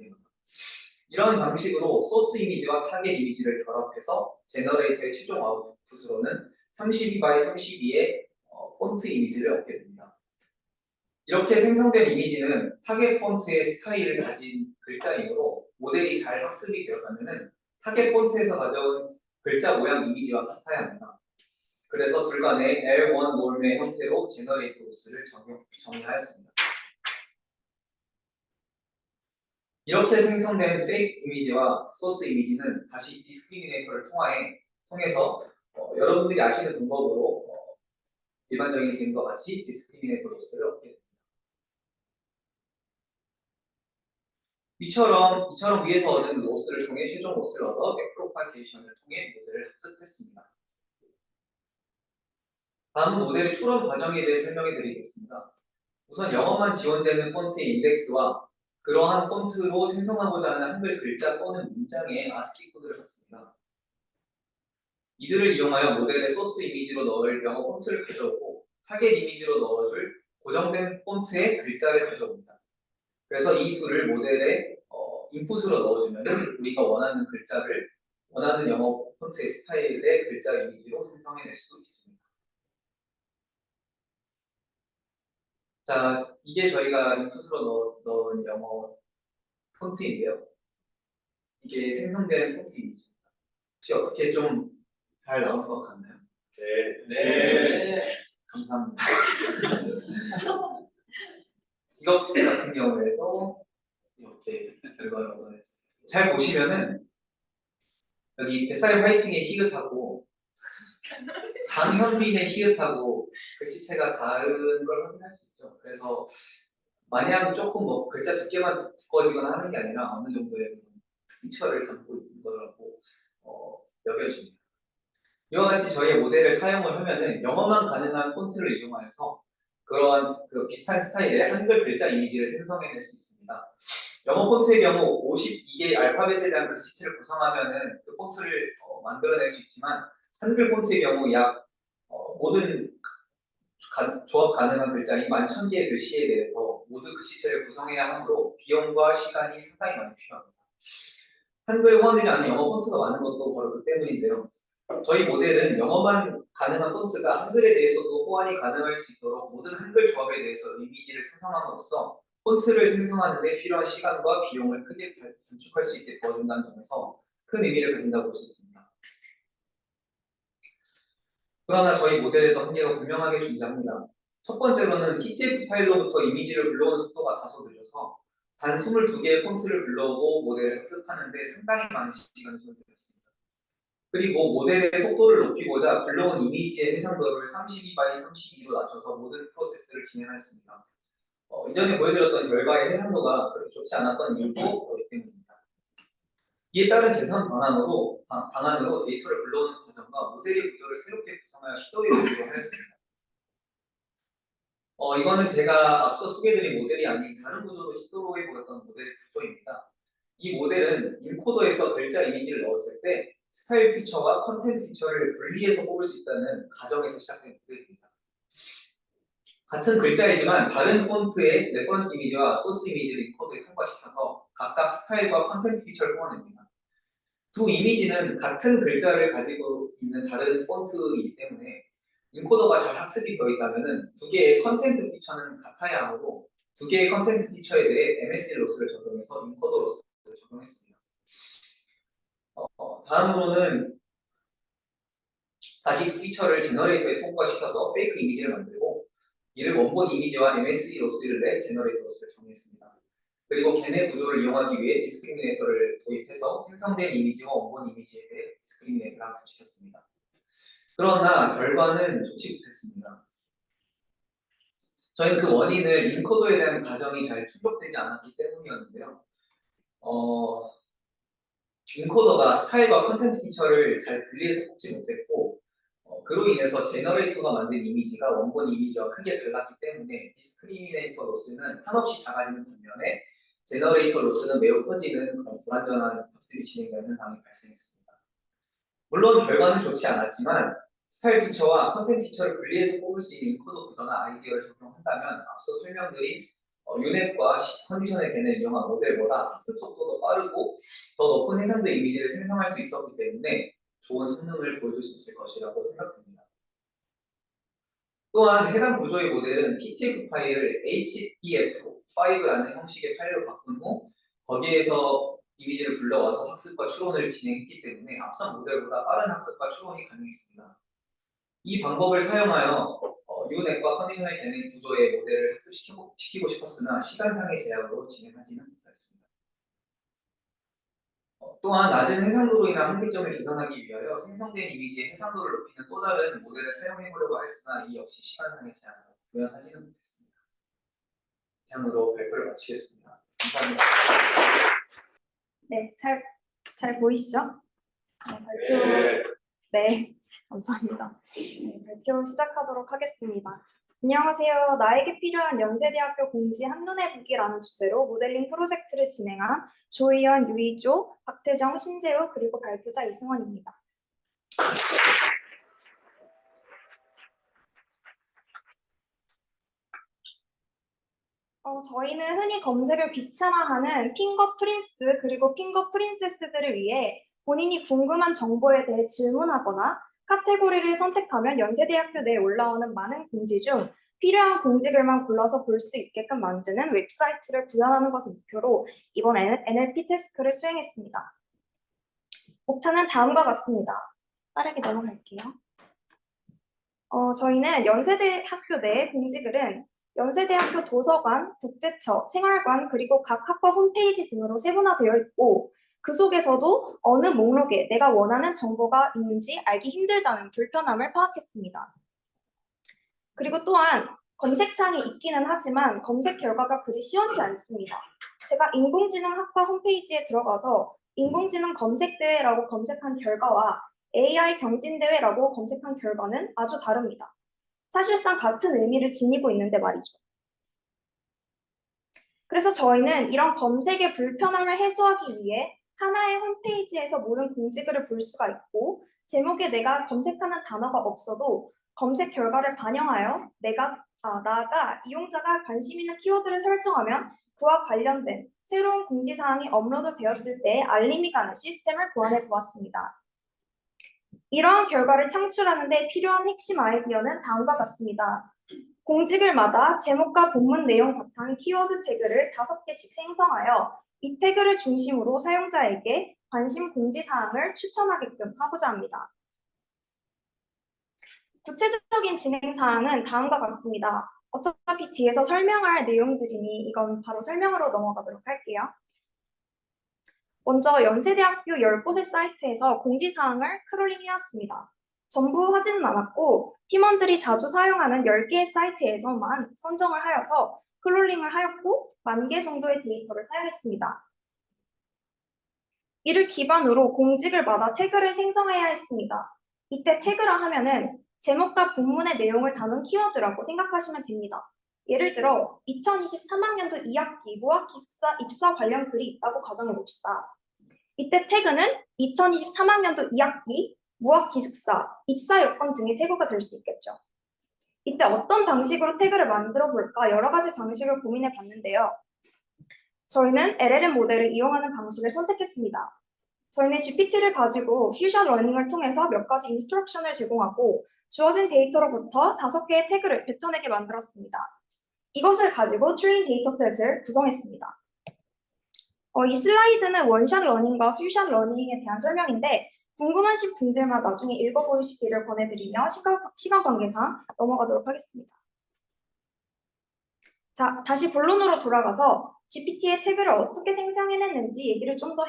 Speaker 5: 이런 방식으로 소스 이미지와 타겟 이미지를 결합해서 제너레이터의 최종 아웃풋으로는 32x32의 폰트 이미지를 얻게 됩니다. 이렇게 생성된 이미지는 타겟 폰트의 스타일을 가진 글자이므로 모델이 잘 학습이 되었다면 타겟 폰트에서 가져온 글자 모양 이미지와 같아야 합니다. 그래서 둘 간의 L1 놈의 형태로 제너레이트 로스를 정의하였습니다. 이렇게 생성된 페이크 이미지와 소스 이미지는 다시 디스크리미네이터를 통해서 여러분들이 아시는 방법으로 일반적인 게임과 같이 디스크리미네이터 로스를 얻게 됩니다. 이처럼 위에서 얻은 로스를 통해 최종 로스를 얻어 맥프로파게이션을 통해 모델을 학습했습니다. 다음은 모델의 출원 과정에 대해 설명해 드리겠습니다. 우선 영어만 지원되는 폰트의 인덱스와 그러한 폰트로 생성하고자 하는 한글 글자 또는 문장의 ASCII 코드를 받습니다. 이들을 이용하여 모델의 소스 이미지로 넣을 영어 폰트를 가져오고 타겟 이미지로 넣어줄 고정된 폰트의 글자를 가져옵니다. 그래서 이 둘을 모델에 인풋으로 넣어주면 우리가 원하는 글자를 원하는 영어 폰트의 스타일의 글자 이미지로 생성해낼 수 있습니다. 자, 이게 저희가 인풋으로 넣은 영어 폰트인데요. 이게 생성된 폰트 이미지입니다. 혹시 어떻게 좀 잘 나온 것 같나요? 네. 감사합니다. 이것 같은 경우에도 이렇게 결과를 얻어냈어요. 잘 보시면은 여기 뱃살 화이팅의 히읗하고 장현빈의 히읗하고 글씨체가 다른 걸 확인할 수 있죠. 그래서 마냥 조금 글자 두께만 두꺼워지거나 하는 게 아니라 어느 정도의 피처를 담고 있는 거라고 여겨집니다. 이와 같이 저희의 모델을 사용을 하면은 영어만 가능한 폰트를 이용하여서 그러한 그 비슷한 스타일의 한글 글자 이미지를 생성해낼 수 있습니다. 영어 폰트의 경우 52개의 알파벳에 대한 글씨체를 구성하면은 그 폰트를 만들어낼 수 있지만 한글 폰트의 경우 약 모든 조합 가능한 글자인 11,000개의 글씨에 대해서 모두 글씨체를 구성해야 하므로 비용과 시간이 상당히 많이 필요합니다. 한글에 호환되지 않는 영어 폰트가 많은 것도 바로 그 때문인데요. 저희 모델은 영어만 가능한 폰트가 한글에 대해서도 호환이 가능할 수 있도록 모든 한글 조합에 대해서 이미지를 생성함으로써 폰트를 생성하는 데 필요한 시간과 비용을 크게 단축할 수 있게 도와준다는 점에서 큰 의미를 가진다고 볼 수 있습니다. 그러나 저희 모델에도 한계가 분명하게 존재합니다. 첫 번째로는 TTF 파일로부터 이미지를 불러오는 속도가 다소 느려서 단 22개의 폰트를 불러오고 모델을 학습하는데 상당히 많은 시간이 소요되었습니다. 그리고 모델의 속도를 높이고자 불러온 이미지의 해상도를 32x32로 낮춰서 모든 프로세스를 진행하였습니다. 이전에 보여드렸던 결과의 해상도가 그렇게 좋지 않았던 이유도 그렇기 때문입니다. 이에 따른 개선 방안으로 데이터를 불러오는 과정과 모델의 구조를 새롭게 구성하여 시도해보기로 하였습니다. 이거는 제가 앞서 소개해드린 모델이 아닌 다른 구조로 시도해보았던 모델의 구조입니다. 이 모델은 인코더에서 글자 이미지를 넣었을 때 스타일 피처와 컨텐트 피처를 분리해서 뽑을 수 있다는 가정에서 시작된 모델입니다. 같은 글자이지만 다른 폰트의 레퍼런스 이미지와 소스 이미지를 인코더에 통과시켜서 각각 스타일과 컨텐트 피처를 뽑아냅니다. 두 이미지는 같은 글자를 가지고 있는 다른 폰트이기 때문에 인코더가 잘 학습이 되어 있다면 두 개의 컨텐트 피처는 같아야 하므로 두 개의 컨텐트 피처에 대해 MSE 로스를 적용해서 인코더 로스를 적용했습니다. 다음으로는 다시 피처를 제너레이터에 통과시켜서 페이크 이미지를 만들고 이를 원본 이미지와 MSE 로스를 내 제너레이터 로스를 정의했습니다. 그리고 걔네 구조를 이용하기 위해 디스크리미네이터를 도입해서 생성된 이미지와 원본 이미지에 대해 디스크리미네이터를 학습시켰습니다. 그러나 결과는 좋지 못했습니다. 저희는 그 원인을 인코더에 대한 가정이 잘 충족되지 않았기 때문이었는데요. 인코더가 스타일과 컨텐트 피처를 잘 분리해서 뽑지 못했고 그로 인해서 제너레이터가 만든 이미지가 원본 이미지와 크게 달랐기 때문에 디스크리미네이터 로스는 한없이 작아지는 반면에 제너레이터 로스는 매우 커지는 그런 불완전한 학습이 진행되는 현상이 발생했습니다. 물론 결과는 좋지 않았지만 스타일 피처와 컨텐트 피처를 분리해서 뽑을 수 있는 인코더 구조나 아이디어를 적용한다면 앞서 설명드린 유넷과 컨디션의 개념을 이용한 모델보다 학습 속도도 빠르고 더 높은 해상도 이미지를 생성할 수 있었기 때문에 좋은 성능을 보여줄 수 있을 것이라고 생각됩니다. 또한 해당 구조의 모델은 PTF 파일을 HEF5라는 형식의 파일로 바꾼 후 거기에서 이미지를 불러와서 학습과 추론을 진행했기 때문에 앞선 모델보다 빠른 학습과 추론이 가능했습니다. 이 방법을 사용하여 유넷과 컨디션의 개념 구조의 모델을 학습시키고 싶었으나 시간상의 제약으로 진행하지는 못했습니다. 또한 낮은 해상도로 인한 한계점을 개선하기 위하여 생성된 이미지의 해상도를 높이는 또 다른 모델을 사용해보려고 했으나 이 역시 시간상의 제약으로 구현하지는 못했습니다. 이상으로 발표를 마치겠습니다. 감사합니다.
Speaker 3: 네, 잘 보이시죠? 네, 발표. 네, 감사합니다. 네, 발표 시작하도록 하겠습니다. 안녕하세요. 나에게 필요한 연세대학교 공지 한눈에 보기라는 주제로 모델링 프로젝트를 진행한 조희연, 유희조, 박태정, 신재우 그리고 발표자 이승원입니다. 저희는 흔히 검색을 귀찮아하는 핑거 프린스 그리고 핑거 프린세스들을 위해 본인이 궁금한 정보에 대해 질문하거나 카테고리를 선택하면 연세대학교 내에 올라오는 많은 공지 중 필요한 공지글만 골라서 볼 수 있게끔 만드는 웹사이트를 구현하는 것을 목표로 이번 NLP 태스크를 수행했습니다. 목차는 다음과 같습니다. 빠르게 넘어갈게요. 저희는 연세대학교 내 공지글은 연세대학교 도서관, 국제처, 생활관, 그리고 각 학과 홈페이지 등으로 세분화되어 있고 그 속에서도 어느 목록에 내가 원하는 정보가 있는지 알기 힘들다는 불편함을 파악했습니다. 그리고 또한 검색창이 있기는 하지만 검색 결과가 그리 시원치 않습니다. 제가 인공지능학과 홈페이지에 들어가서 인공지능 검색대회라고 검색한 결과와 AI 경진대회라고 검색한 결과는 아주 다릅니다.
Speaker 6: 사실상 같은 의미를 지니고 있는데 말이죠. 그래서 저희는 이런 검색의 불편함을 해소하기 위해 하나의 홈페이지에서 모든 공지글을 볼 수가 있고 제목에 내가 검색하는 단어가 없어도 검색 결과를 반영하여 나아가 이용자가 관심 있는 키워드를 설정하면 그와 관련된 새로운 공지사항이 업로드 되었을 때 알림이 가는 시스템을 고안해 보았습니다. 이러한 결과를 창출하는 데 필요한 핵심 아이디어는 다음과 같습니다. 공지글마다 제목과 본문 내용 바탕 키워드 태그를 5개씩 생성하여 이 태그를 중심으로 사용자에게 관심 공지사항을 추천하게끔 하고자 합니다. 구체적인 진행사항은 다음과 같습니다. 어차피 뒤에서 설명할 내용들이니 이건 바로 설명으로 넘어가도록 할게요. 먼저 연세대학교 10곳의 사이트에서 공지사항을 크롤링해왔습니다. 전부 하지는 않았고 팀원들이 자주 사용하는 10개의 사이트에서만 선정을 하여서 크롤링을 하였고 10,000개 정도의 데이터를 사용했습니다. 이를 기반으로 공지글마다 태그를 생성해야 했습니다. 이때 태그라 하면은 제목과 본문의 내용을 다룬 키워드라고 생각하시면 됩니다. 예를 들어 2023학년도 2학기 무학기숙사 입사 관련 글이 있다고 가정해 봅시다. 이때 태그는 2023학년도 2학기 무학기숙사 입사 여건 등의 태그가 될 수 있겠죠. 이때 어떤 방식으로 태그를 만들어 볼까 여러 가지 방식을 고민해 봤는데요. 저희는 LLM 모델을 이용하는 방식을 선택했습니다. 저희는 GPT를 가지고 퓨전 러닝을 통해서 몇 가지 인스트럭션을 제공하고 주어진 데이터로부터 5개의 태그를 뱉어내게 만들었습니다. 이것을 가지고 트레인 데이터셋을 구성했습니다. 이 슬라이드는 원샷 러닝과 퓨전 러닝에 대한 설명인데 궁금하신 분들만 나중에 읽어보시기를 권해드리며 시간 관계상 넘어가도록 하겠습니다. 자, 다시 본론으로 돌아가서 GPT의 태그를 어떻게 생성해냈는지 얘기를 좀 더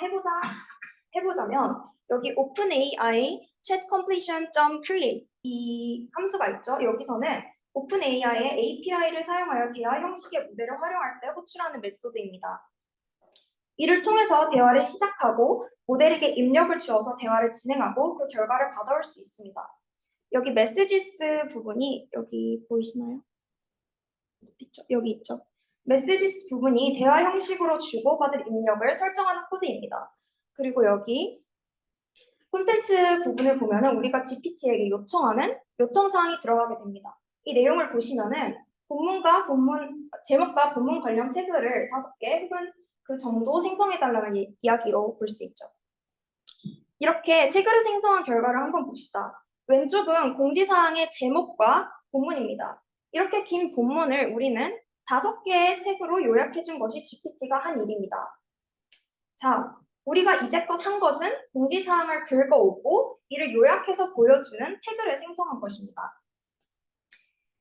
Speaker 6: 해보자면 여기 OpenAI chatcompletion.create 이 함수가 있죠. 여기서는 OpenAI의 API를 사용하여 대화 형식의 모델을 활용할 때 호출하는 메소드입니다. 이를 통해서 대화를 시작하고 모델에게 입력을 주어서 대화를 진행하고 그 결과를 받아올 수 있습니다. 여기 메시지스 부분이 여기 보이시나요? 있죠? 여기 있죠. 메시지스 부분이 대화 형식으로 주고받을 입력을 설정하는 코드입니다. 그리고 여기 콘텐츠 부분을 보면은 우리가 GPT에게 요청하는 요청 사항이 들어가게 됩니다. 이 내용을 보시면은 제목과 본문 관련 태그를 5개 혹은 그 정도 생성해달라는 이야기로 볼 수 있죠. 이렇게 태그를 생성한 결과를 한번 봅시다. 왼쪽은 공지사항의 제목과 본문입니다. 이렇게 긴 본문을 우리는 5개의 태그로 요약해준 것이 GPT가 한 일입니다. 자, 우리가 이제껏 한 것은 공지사항을 긁어오고 이를 요약해서 보여주는 태그를 생성한 것입니다.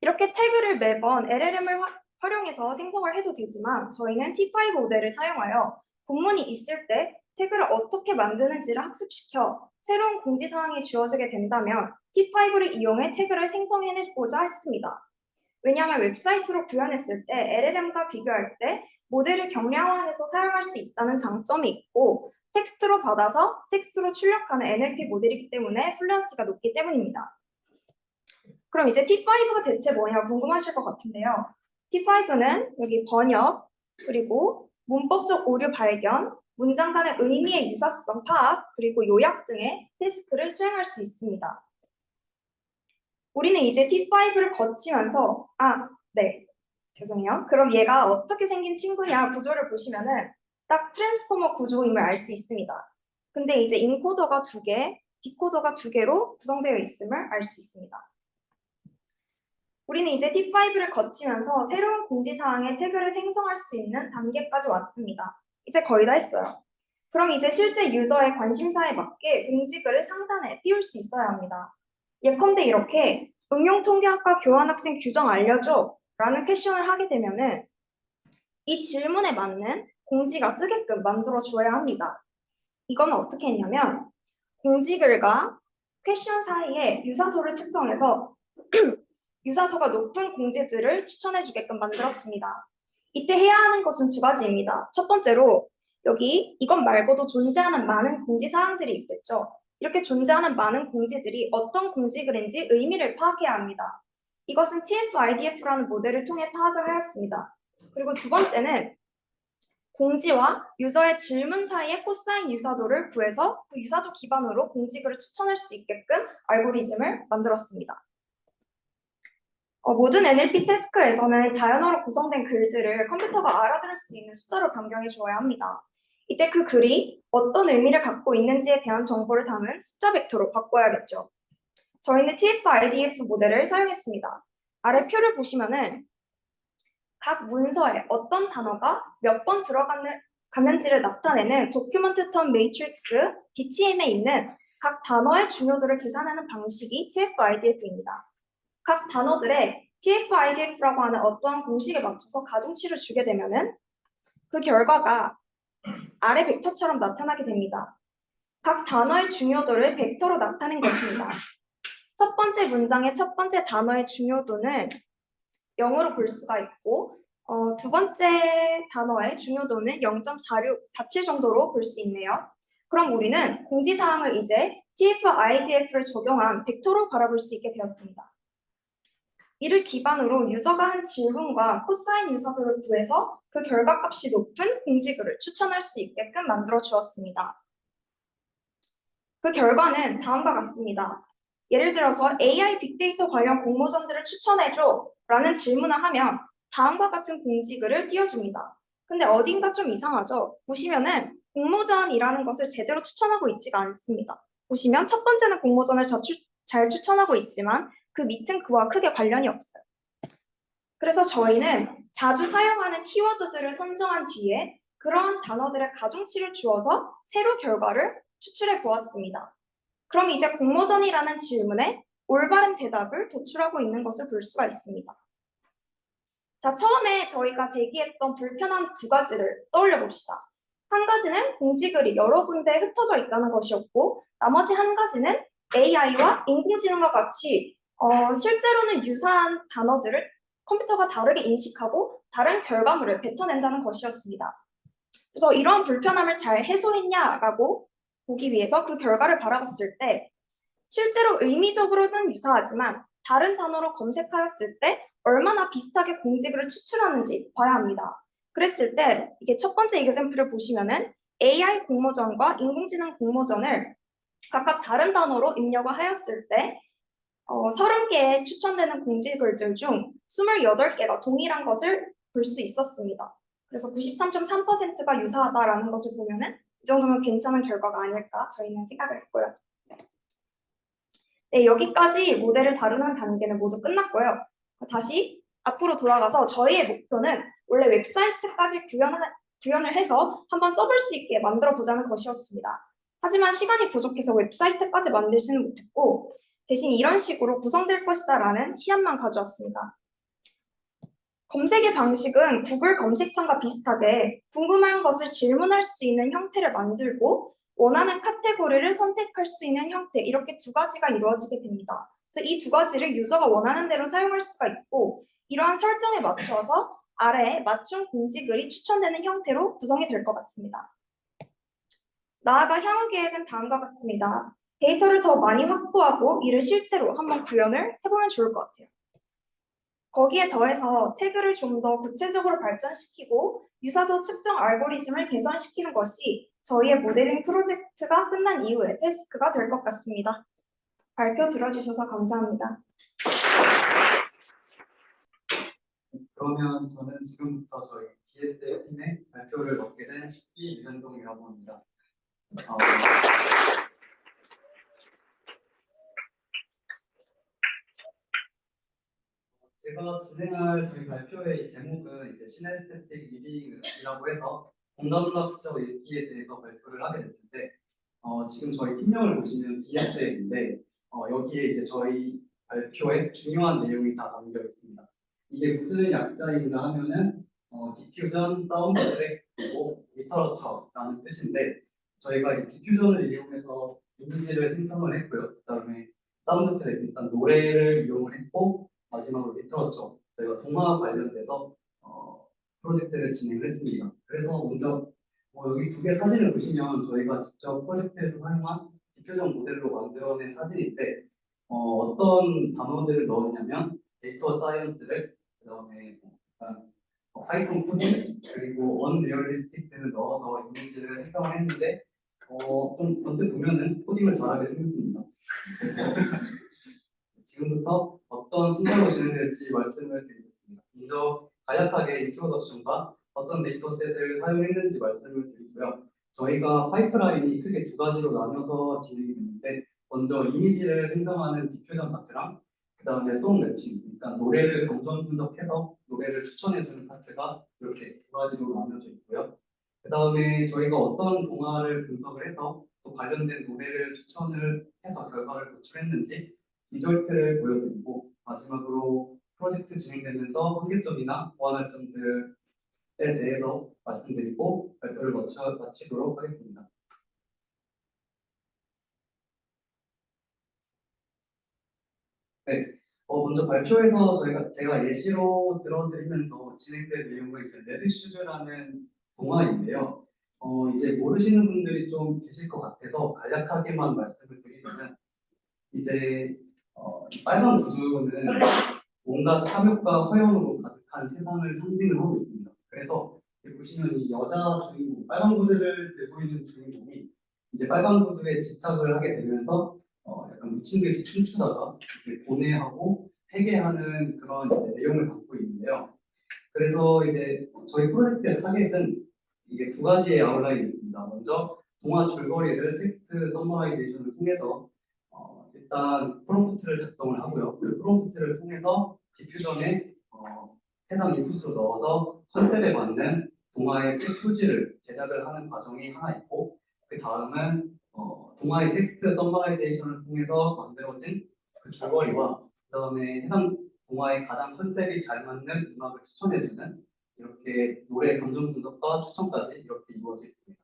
Speaker 6: 이렇게 태그를 매번 LLM을 활용해서 생성을 해도 되지만 저희는 T5 모델을 사용하여 본문이 있을 때 태그를 어떻게 만드는지를 학습시켜 새로운 공지사항이 주어지게 된다면 T5를 이용해 태그를 생성해내고자 했습니다. 왜냐하면 웹사이트로 구현했을 때 LLM과 비교할 때 모델을 경량화해서 사용할 수 있다는 장점이 있고 텍스트로 받아서 텍스트로 출력하는 NLP 모델이기 때문에 플루언시가 높기 때문입니다. 그럼 이제 T5가 대체 뭐냐 궁금하실 것 같은데요. T5는 여기 번역, 그리고 문법적 오류 발견, 문장 간의 의미의 유사성 파악, 그리고 요약 등의 태스크를 수행할 수 있습니다. 우리는 이제 T5를 거치면서 죄송해요. 그럼 얘가 어떻게 생긴 친구냐 구조를 보시면은 딱 트랜스포머 구조임을 알 수 있습니다. 근데 이제 인코더가 2개, 디코더가 2개로 구성되어 있음을 알 수 있습니다. 우리는 이제 T5를 거치면서 새로운 공지사항의 태그를 생성할 수 있는 단계까지 왔습니다. 이제 거의 다 했어요. 그럼 이제 실제 유저의 관심사에 맞게 공지글을 상단에 띄울 수 있어야 합니다. 예컨대 이렇게 응용통계학과 교환학생 규정 알려줘 라는 퀘션을 하게 되면은 이 질문에 맞는 공지가 뜨게끔 만들어 주어야 합니다. 이건 어떻게 했냐면 공지글과 퀘션 사이에 유사도를 측정해서 유사도가 높은 공지들을 추천해 주게끔 만들었습니다. 이때 해야 하는 것은 2가지입니다. 첫 번째로 여기 이것 말고도 존재하는 많은 공지 사항들이 있겠죠. 이렇게 존재하는 많은 공지들이 어떤 공지글인지 의미를 파악해야 합니다. 이것은 TF-IDF라는 모델을 통해 파악을 하였습니다. 그리고 두 번째는 공지와 유저의 질문 사이의 코사인 유사도를 구해서 그 유사도 기반으로 공지글을 추천할 수 있게끔 알고리즘을 만들었습니다. 모든 NLP 태스크에서는 자연어로 구성된 글들을 컴퓨터가 알아들을 수 있는 숫자로 변경해 주어야 합니다. 이때 그 글이 어떤 의미를 갖고 있는지에 대한 정보를 담은 숫자 벡터로 바꿔야겠죠. 저희는 TF-IDF 모델을 사용했습니다. 아래 표를 보시면은 각 문서에 어떤 단어가 몇 번 들어갔는지를 나타내는 도큐먼트 텀 매트릭스 DTM에 있는 각 단어의 중요도를 계산하는 방식이 TF-IDF입니다. 각 단어들의 TF-IDF라고 하는 어떠한 공식에 맞춰서 가중치를 주게 되면은 그 결과가 아래 벡터처럼 나타나게 됩니다. 각 단어의 중요도를 벡터로 나타낸 것입니다. 첫 번째 문장의 첫 번째 단어의 중요도는 0으로 볼 수가 있고 두 번째 단어의 중요도는 0.4647 정도로 볼 수 있네요. 그럼 우리는 공지사항을 이제 TF-IDF를 적용한 벡터로 바라볼 수 있게 되었습니다. 이를 기반으로 유저가 한 질문과 코사인 유사도를 구해서 그 결과값이 높은 공지글을 추천할 수 있게끔 만들어 주었습니다. 그 결과는 다음과 같습니다. 예를 들어서 AI 빅데이터 관련 공모전들을 추천해줘 라는 질문을 하면 다음과 같은 공지글을 띄워줍니다. 근데 어딘가 좀 이상하죠? 보시면은 공모전이라는 것을 제대로 추천하고 있지가 않습니다. 보시면 첫 번째는 공모전을 잘 추천하고 있지만 그 밑은 그와 크게 관련이 없어요. 그래서 저희는 자주 사용하는 키워드들을 선정한 뒤에 그러한 단어들의 가중치를 주어서 새로 결과를 추출해 보았습니다. 그럼 이제 공모전이라는 질문에 올바른 대답을 도출하고 있는 것을 볼 수가 있습니다. 자, 처음에 저희가 제기했던 불편한 두 가지를 떠올려 봅시다. 한 가지는 공지글이 여러 군데에 흩어져 있다는 것이었고, 나머지 한 가지는 AI와 인공지능과 같이 실제로는 유사한 단어들을 컴퓨터가 다르게 인식하고 다른 결과물을 뱉어낸다는 것이었습니다. 그래서 이런 불편함을 잘 해소했냐라고 보기 위해서 그 결과를 바라봤을 때 실제로 의미적으로는 유사하지만 다른 단어로 검색하였을 때 얼마나 비슷하게 공지글을 추출하는지 봐야 합니다. 그랬을 때 이게 첫 번째 이그샘플을 보시면은 AI 공모전과 인공지능 공모전을 각각 다른 단어로 입력을 하였을 때 30개의 추천되는 공지글들 중 28개가 동일한 것을 볼 수 있었습니다. 그래서 93.3%가 유사하다라는 것을 보면은 이 정도면 괜찮은 결과가 아닐까 저희는 생각을 했고요. 네, 여기까지 모델을 다루는 단계는 모두 끝났고요. 다시 앞으로 돌아가서 저희의 목표는 원래 웹사이트까지 구현을 해서 한번 써볼 수 있게 만들어 보자는 것이었습니다. 하지만 시간이 부족해서 웹사이트까지 만들지는 못했고 대신 이런 식으로 구성될 것이다 라는 시안만 가져왔습니다. 검색의 방식은 구글 검색창과 비슷하게 궁금한 것을 질문할 수 있는 형태를 만들고 원하는 카테고리를 선택할 수 있는 형태, 이렇게 두 가지가 이루어지게 됩니다. 그래서 이 두 가지를 유저가 원하는 대로 사용할 수가 있고 이러한 설정에 맞춰서 아래에 맞춤 공지글이 추천되는 형태로 구성이 될 것 같습니다. 나아가 향후 계획은 다음과 같습니다. 데이터를 더 많이 확보하고 이를 실제로 한번 구현을 해보면 좋을 것 같아요. 거기에 더해서 태그를 좀 더 구체적으로 발전시키고 유사도 측정 알고리즘을 개선시키는 것이 저희의 모델링 프로젝트가 끝난 이후의 태스크가 될 것 같습니다. 발표 들어주셔서 감사합니다.
Speaker 7: 그러면 저는 지금부터 저희 DSA 팀의 발표를 맡게 된 식기 유현동이라고 합니다. 제가 진행할 저희 발표의 제목은 이제 시네스테틱 리딩이라고 해서 공감과학적 읽기에 대해서 발표를 하게 될 텐데 지금 저희 팀명을 보시면 DSA인데 여기에 이제 저희 발표에 중요한 내용이 다 담겨 있습니다. 이게 무슨 약자인가 하면은 디퓨전, 사운드 트랙, 그리고 리터러처라는 뜻인데 저희가 이 디퓨전을 이용해서 이미지를 생성을 했고요. 그다음에 사운드 트랙, 일단 노래를 이용을 했고 마지막으로 리터러처, 저희가 동화 관련돼서 프로젝트를 진행을 했습니다. 그래서 먼저 여기 두 개 사진을 보시면 저희가 직접 프로젝트에서 사용한 디퓨전 모델로 만들어낸 사진인데 어떤 단어들을 넣었냐면 데이터 사이언스를 그다음에 약간 파이썬 코딩 그리고 언리얼리스틱들을 넣어서 이미지를 생성을 했는데 좀 언뜻 보면은 코딩을 잘하게 생겼습니다. 지금부터 어떤 순서로 진행될지 말씀을 드리겠습니다. 먼저 간략하게 인트로덕션과 어떤 데이터셋을 사용했는지 말씀을 드리고요. 저희가 파이프라인이 크게 두 가지로 나뉘어서 진행이 되는데 먼저 이미지를 생성하는 디퓨전 파트랑 그 다음에 송 매칭, 그러니까 노래를 감정 분석해서 노래를 추천해주는 파트가 이렇게 두 가지로 나뉘어져 있고요. 그 다음에 저희가 어떤 동화를 분석을 해서 또 관련된 노래를 추천을 해서 결과를 도출했는지 리절트를 보여드리고 마지막으로 프로젝트 진행되면서 한계점이나 보완할 점들에 대해서 말씀드리고 발표를 마치도록 하겠습니다. 네, 먼저 발표에서 제가 예시로 들어드리면서 진행된 내용은 이제 레드슈즈라는 동화인데요. 이제 모르시는 분들이 좀 계실 것 같아서 간략하게만 말씀을 드리자면 이제 이 빨간 구두는 온갖 탐욕과 허영으로 가득한 세상을 상징을 하고 있습니다. 그래서 여기 보시면 이 여자 주인공, 빨간 구두를 들고 있는 주인공이 이제 빨간 구두에 집착을 하게 되면서 약간 미친 듯이 춤추다가 이제 고뇌하고 회개하는 그런 이제 내용을 담고 있는데요. 그래서 이제 저희 프로젝트의 타겟은 이게 두 가지의 아웃라인이 있습니다. 먼저 동화 줄거리를 텍스트 서머라이제이션을 통해서 일단 프롬프트를 작성을 하고요. 그 프롬프트를 통해서 디퓨전에 해당 인풋으로 넣어서 컨셉에 맞는 동화의 책 표지를 제작을 하는 과정이 하나 있고 그 다음은 동화의 텍스트 서머라이제이션을 통해서 만들어진 그 줄거리와 그 다음에 해당 동화의 가장 컨셉이 잘 맞는 음악을 추천해주는 이렇게 노래 감정 분석과 추천까지 이렇게 이루어져 있습니다.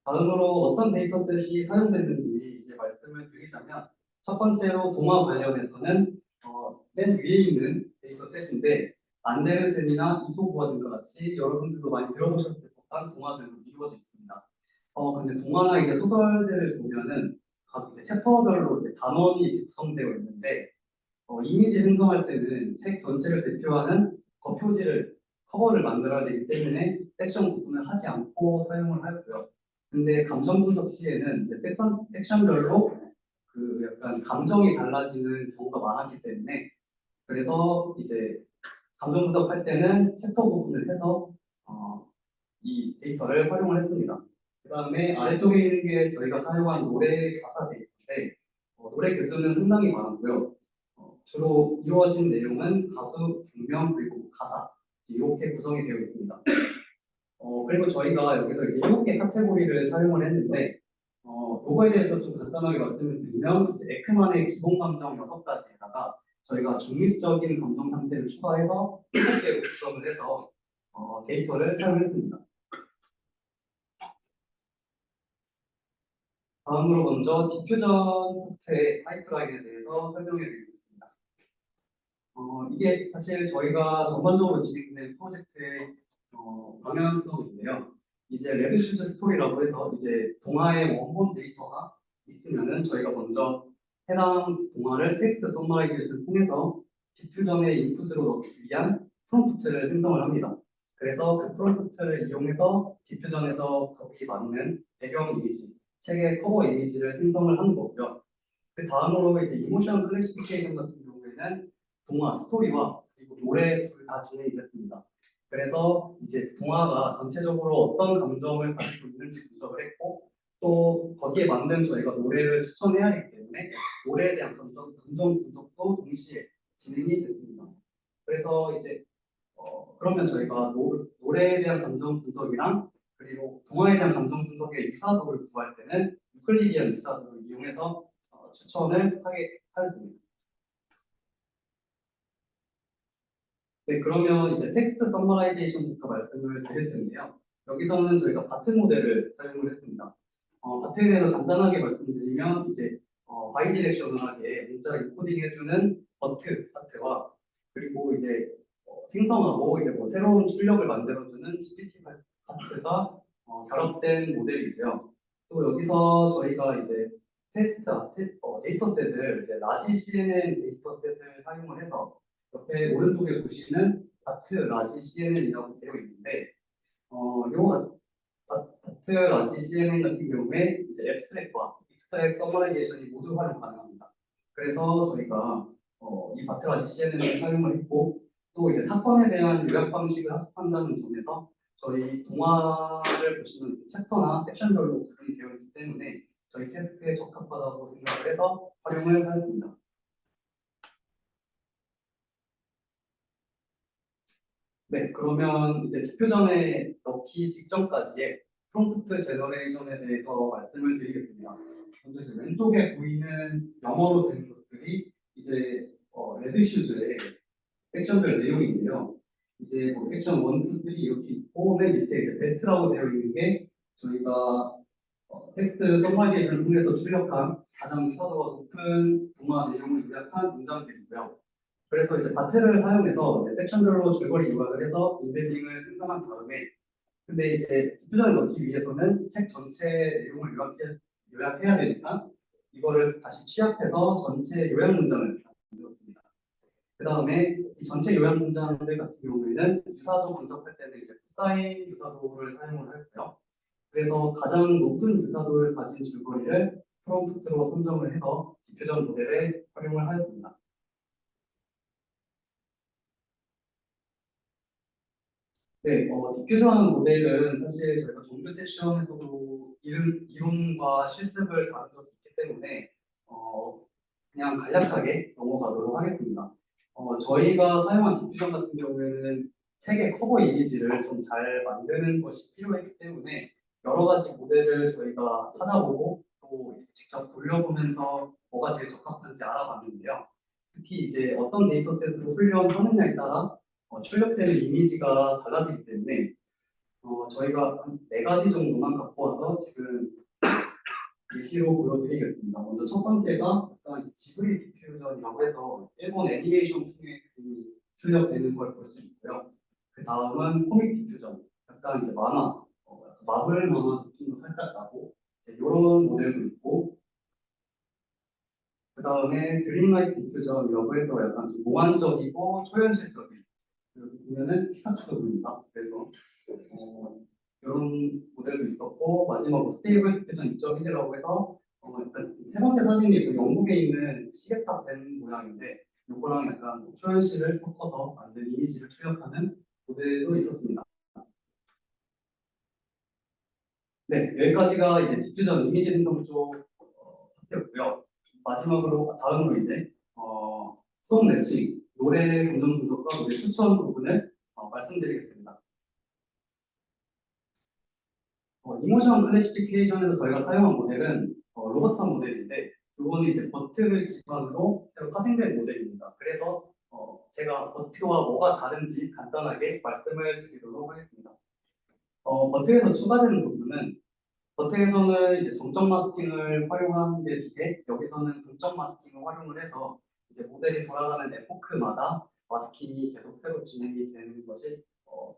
Speaker 7: 다음으로 어떤 데이터셋이 사용됐는지 이제 말씀을 드리자면 첫 번째로 동화 관련해서는 맨 위에 있는 데이터셋인데 안데르센이나 이솝과 등과 같이 여러분들도 많이 들어보셨을 법한 동화들로 이루어져 있습니다. 근데 동화나 이제 소설들을 보면은 각 이제 챕터별로 이제 단원이 이렇게 구성되어 있는데 이미지 생성할 때는 책 전체를 대표하는 겉표지를 커버를 만들어야 되기 때문에 섹션 구분을 하지 않고 사용을 하고요. 근데 감정 분석 시에는 이제 섹션별로 그 약간 감정이 달라지는 경우가 많았기 때문에 그래서 이제 감정 분석할 때는 챕터 부분을 해서 이 데이터를 활용을 했습니다. 그 다음에 아래쪽에 있는 게 저희가 사용한 노래 가사 데이터인데 노래 개수는 상당히 많았고요. 주로 이루어진 내용은 가수,曲명, 그리고 가사 이렇게 구성이 되어 있습니다. 그리고 저희가 여기서 이제 7개 카테고리를 사용을 했는데 요거에 대해서 좀 간단하게 말씀을 드리면 이제 에크만의 기본 감정 6가지에다가 저희가 중립적인 감정 상태를 추가해서 7개로 구성을 해서 데이터를 사용했습니다. 다음으로 먼저 디퓨전 파트의 파이프라인에 대해서 설명해 드리겠습니다. 이게 사실 저희가 전반적으로 진행된 프로젝트의 방향성인데요. 이제 레드슈즈 스토리라고 해서 이제 동화의 원본 데이터가 있으면은 저희가 먼저 해당 동화를 텍스트 서머라이제이션을 통해서 디퓨전의 인풋으로 넣기 위한 프롬프트를 생성을 합니다. 그래서 그 프롬프트를 이용해서 디퓨전에서 거기에 맞는 배경 이미지, 책의 커버 이미지를 생성을 하는 거고요. 그 다음으로 이제 이모션 클래시피케이션 같은 경우에는 동화 스토리와 그리고 노래 둘 다 진행이 됐습니다. 그래서 이제 동화가 전체적으로 어떤 감정을 가지고 있는지 분석을 했고 또 거기에 맞는 저희가 노래를 추천해야 하기 때문에 노래에 대한 감정 분석도 동시에 진행이 됐습니다. 그래서 이제 그러면 저희가 노래에 대한 감정 분석이랑 그리고 동화에 대한 감정 분석의 유사도를 구할 때는 유클리디안 유사도를 이용해서 추천을 하였습니다. 네, 그러면 이제 텍스트 서머라이제이션부터 말씀을 드릴 텐데요. 여기서는 저희가 바트 모델을 사용을 했습니다. 바트에 대해서 간단하게 말씀드리면 이제 바이디렉셔널하게 문자 인코딩 해주는 버트 파트와 그리고 이제 생성하고 이제 뭐 새로운 출력을 만들어주는 GPT 파트가 결합된 모델이고요. 또 여기서 저희가 이제 데이터셋을 이제 라지 CNN 데이터셋을 사용을 해서 옆에 오른쪽에 보시는 바트 라지 CNN이라고 되어 있는데 요 바트 라지 CNN 같은 경우에 이제 앱스트랙과 익스트랙 서머라이제이션이 모두 활용 가능합니다. 그래서 저희가 이 바트 라지 CNN을 사용을 했고 또 이제 사건에 대한 요약 방식을 학습한다는 점에서 저희 동화를 보시면 챕터나 섹션별로 구분이 되어 있기 때문에 저희 태스크에 적합하다고 생각을 해서 활용을 하였습니다. 네, 그러면 이제 디퓨전에 넣기 직전까지의 프롬프트 제너레이션에 대해서 말씀을 드리겠습니다. 먼저 이제 왼쪽에 보이는 영어로 된 것들이 이제 레드슈즈의 섹션별 내용인데요. 이제 뭐 섹션 1, 2, 3 이렇게 있고 맨 밑에 이제 베스트라고 되어 있는 게 저희가 텍스트 서머라이제이션을 통해서 출력한 가장 유사도가 높은 동화 내용을 요약한 문장들이고요. 그래서 이제 바트를 사용해서 이제 섹션별로 줄거리 요약을 해서 인베딩을 생성한 다음에 근데 이제 디퓨전에 넣기 위해서는 책 전체 내용을 요약해야 되니까 이거를 다시 취합해서 전체 요약 문장을 만들었습니다. 그 다음에 이 전체 요약 문장들 같은 경우에는 유사도 분석할 때는 이제 코사인 유사도를 사용을 했고요. 그래서 가장 높은 유사도를 가진 줄거리를 프롬프트로 선정을 해서 디퓨전 모델에 활용을 하였습니다. 네, 디퓨전 모델은 사실 저희가 종교 세션에서도 이론과 실습을 다룬 적이 있기 때문에 그냥 간략하게 넘어가도록 하겠습니다. 저희가 사용한 디퓨전 같은 경우에는 책의 커버 이미지를 좀 잘 만드는 것이 필요했기 때문에 여러 가지 모델을 저희가 찾아보고 또 이제 직접 돌려보면서 뭐가 제일 적합한지 알아봤는데요. 특히 이제 어떤 데이터셋으로 훈련하느냐에 따라 출력되는 이미지가 달라지기 때문에 저희가 한 4가지 정도만 갖고 와서 지금 예시로 보여드리겠습니다. 먼저 첫 번째가 약간 지브리 디퓨전이라고 해서 일본 애니메이션 중에 출력되는 걸 볼 수 있고요. 그 다음은 코믹 디퓨전, 약간 이제 만화, 마블 만화 느낌도 살짝 나고 이런 모델도 있고 그 다음에 드림라이트 디퓨전이라고 해서 약간 좀 몽환적이고 초현실적인 여기 보면은 피카츄도 보입니다. 그래서 이런 모델도 있었고 마지막으로 스테이블 디퓨전 2.1이라고 해서 일단 세 번째 사진이 그 영국에 있는 시계탑 된 모양인데 이거랑 약간 초현실을 섞어서 만든 이미지를 출력하는 모델도 있었습니다. 네, 여기까지가 이제 디퓨전 이미지 생성 쪽 파트였고요. 마지막으로 다음으로 이제 송 매칭 노래 감정 분석과 노래 추천 부분을 말씀드리겠습니다. 이모션 클래시피케이션에서 저희가 사용한 모델은 로버타 모델인데 이거는 이제 버트를 기반으로 새로 파생된 모델입니다. 그래서 제가 버트와 뭐가 다른지 간단하게 말씀을 드리도록 하겠습니다. 버트에서 추가되는 부분은 버트에서는 이제 정점 마스킹을 활용하는 데 비해 여기서는 동점 마스킹을 활용을 해서 이제 모델이 돌아가는 에포크마다 마스킹이 계속 새로 진행이 되는 것이 더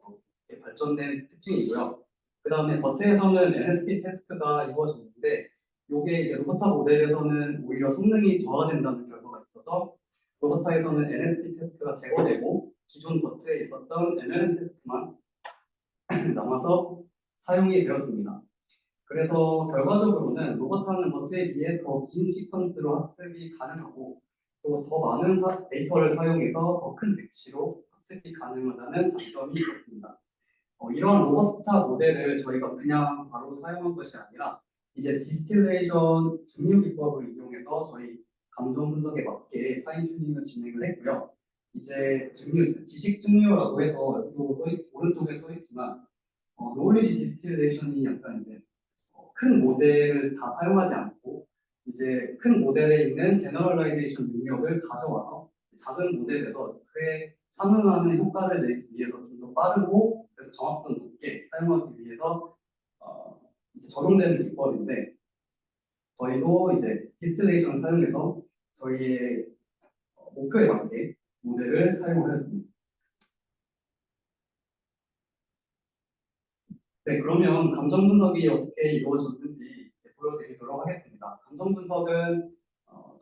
Speaker 7: 발전된 특징이고요. 그 다음에 버트에서는 NSP 태스크가 이루어졌는데 이게 이제 로버타 모델에서는 오히려 성능이 저하된다는 결과가 있어서 로버타에서는 NSP 태스크가 제거되고 기존 버트에 있었던 MLM 태스크만 남아서 사용이 되었습니다. 그래서 결과적으로는 로버타는 버트에 비해 더 긴 시퀀스로 학습이 가능하고 또 더 많은 데이터를 사용해서 더 큰 배치로 학습이 가능하다는 장점이 있었습니다. 이런 로버타 모델을 저희가 그냥 바로 사용한 것이 아니라 이제 디스틸레이션 증류 기법을 이용해서 저희 감정 분석에 맞게 파인 튜닝을 진행을 했고요. 이제 증류, 지식 증류라고 해서 여기도 오른쪽에 써 있지만 노리지 디스틸레이션이 약간 이제 큰 모델을 다 사용하지 않고 이제 큰 모델에 있는 제너럴라이제이션 능력을 가져와서 작은 모델에서 그에 상응하는 효과를 내기 위해서 좀 더 빠르고 그래서 정확도 높게 사용하기 위해서 이제 적용되는 기법인데 저희도 이제 디스틸레이션을 사용해서 저희의 목표에 맞게 모델을 사용하였습니다. 네, 그러면 감정 분석이 어떻게 이루어졌는지 보여드리도록 하겠습니다. 감정 감정 분석은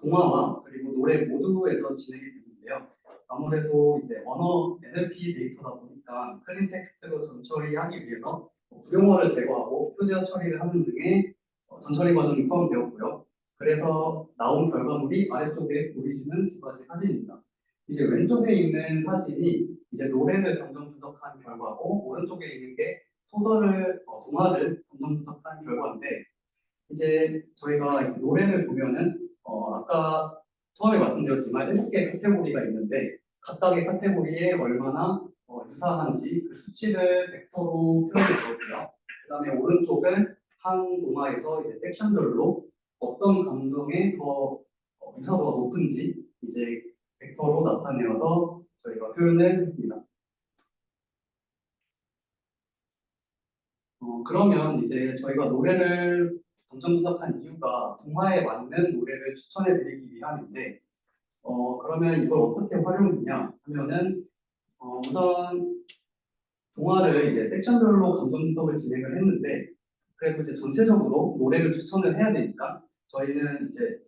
Speaker 7: 동화와 그리고 노래 모두에서 진행이 되는데요. 아무래도 이제 언어 NLP 데이터다 보니까 클린 텍스트로 전처리하기 위해서 부용어를 제거하고 표제어 처리를 하는 등의 전처리 과정이 포함되었고요. 그래서 나온 결과물이 아래쪽에 보이시는 두 가지 사진입니다. 이제 왼쪽에 있는 사진이 이제 노래를 감정 분석한 결과고 오른쪽에 있는 게 소설을 동화를 감정 분석한 결과인데 이제 저희가 이제 노래를 보면은 아까 처음에 말씀드렸지만 7개 카테고리가 있는데 각각의 카테고리에 얼마나 유사한지 그 수치를 벡터로 표현해 주었고요. 그다음에 오른쪽은 한 동화에서 이제 섹션별로 어떤 감정에 더 유사도가 높은지 이제 벡터로 나타내어서 저희가 표현을 했습니다. 그러면 이제 저희가 노래를 감정 분석한 이유가 동화에 맞는 노래를 추천해 드리기 위함인데 그러면 이걸 어떻게 활용했냐 하면은 우선 동화를 이제 섹션별로 감정 분석을 진행을 했는데 그래도 이제 전체적으로 노래를 추천을 해야 되니까 저희는 이제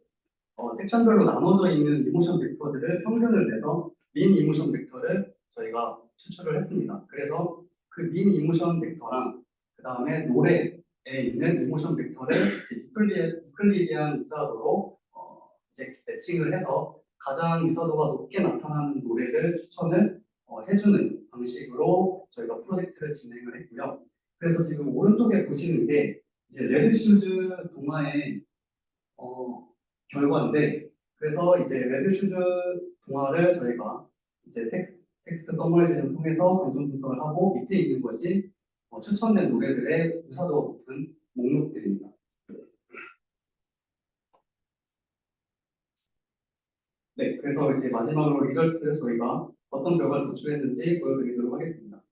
Speaker 7: 섹션별로 나눠져 있는 이모션 벡터들을 평균을 내서 민 이모션 벡터를 저희가 추출을 했습니다. 그래서 그 민 이모션 벡터랑 그 다음에 노래에 있는 이모션 벡터를 이제 유클리디안 유사도로 이제 매칭을 해서 가장 유사도가 높게 나타나는 노래를 추천을 해주는 방식으로 저희가 프로젝트를 진행을 했고요. 그래서 지금 오른쪽에 보시는 게 이제 레드슈즈 동화의 결과인데 그래서 이제 레드슈즈 동화를 저희가 이제 텍스트 서머라이징을 통해서 감정 분석을 하고 밑에 있는 것이 추천된 노래들의 유사도가 높은 목록들입니다. 네, 그래서 이제 마지막으로 리절트 저희가 어떤 결과를 도출했는지 보여드리도록 하겠습니다.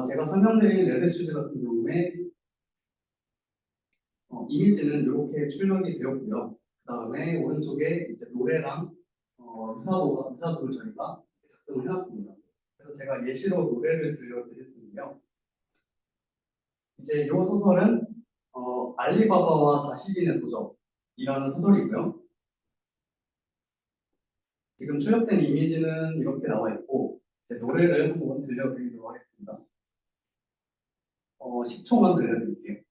Speaker 7: 제가 설명드린 레드슈즈 같은 경우에 이미지는 이렇게 출력이 되었고요. 그 다음에 오른쪽에 이제 노래랑 유사도를 저희가 작성을 해놨습니다. 그래서 제가 예시로 노래를 들려드릴 텐데요. 이제 이 소설은 알리바바와 40인의 도적이라는 소설이고요. 지금 출력된 이미지는 이렇게 나와 있고 이제 노래를 한번 들려드리도록 하겠습니다. 10초만 들려드릴게요.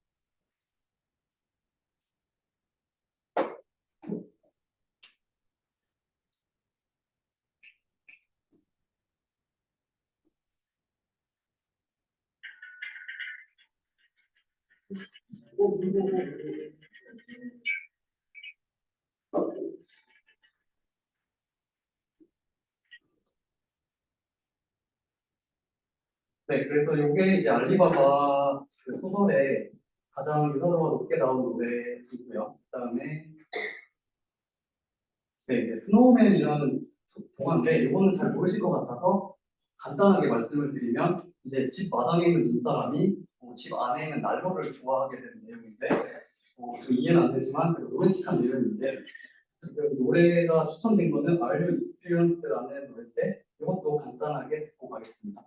Speaker 7: 네, 그래서 이게 이제 알리바바 그 소설에 가장 유사도가 높게 나온 노래이고요. 그다음에 네, 이제 스노우맨이라는 동화인데 이거는 잘 모르실 것 같아서 간단하게 말씀을 드리면 이제 집 마당에 있는 눈사람이 집 안에 있는 난로를 좋아하게 되는 내용인데 좀 이해는 안 되지만 그래도 로맨틱한 내용인데 지금 노래가 추천된 거는 Are You Experienced라는 노래인데 이것도 간단하게 듣고 가겠습니다.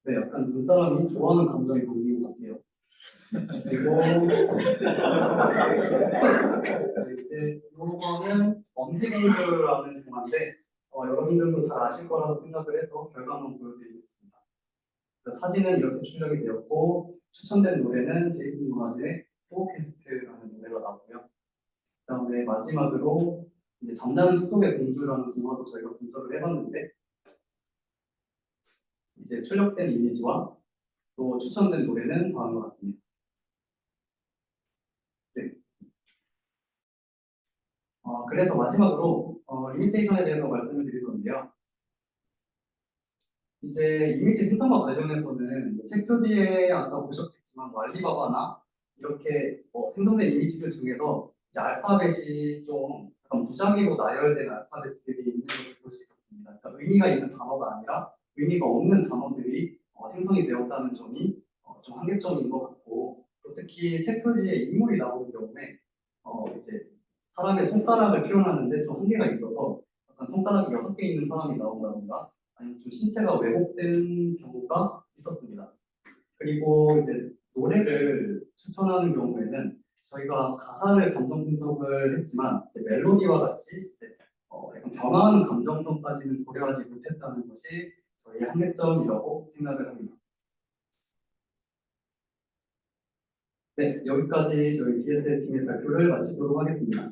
Speaker 7: 네, 약간 눈사람이 좋아하는 감정이 담긴 것 같아요. 그리고 이제 이거는 엄지공주라는 동화인데 여러분들도 잘 아실 거라고 생각을 해서 결과만 보여드리겠습니다. 사진은 이렇게 출력이 되었고 추천된 노래는 제이슨 무라즈의 포캐스트라는 노래가 나왔고요. 그다음에 마지막으로 이제 잠자는 숲속의 공주라는 동화도 저희가 분석을 해봤는데 이제 출력된 이미지와 또 추천된 노래는 다음과 같습니다. 네. 그래서 마지막으로 리미테이션에 대해서 말씀을 드릴 건데요. 이제 이미지 생성과 관련해서는 책 표지에 아까 보셨겠지만 알리바바나 이렇게 생성된 이미지들 중에서 이제 알파벳이 좀 약간 무작위로 나열된 알파벳들이 있는 것을 볼 수 있었습니다. 그러니까 의미가 있는 단어가 아니라 의미가 없는 단어들이 생성이 되었다는 점이 좀 한계점인 것 같고 또 특히 책 표지에 인물이 나오는 경우에 이제 사람의 손가락을 표현하는데 좀 한계가 있어서 약간 손가락이 6개 있는 사람이 나온다던가 아니면 좀 신체가 왜곡된 경우가 있었습니다. 그리고 이제 노래를 추천하는 경우에는 저희가 가사를 감정 분석을 했지만 이제 멜로디와 같이 이제 약간 변화하는 감정성까지는 고려하지 못했다는 것이 저희의 한계점이라고 생각을 합니다. 네, 여기까지 저희 DSL 팀의 발표를 마치도록 하겠습니다.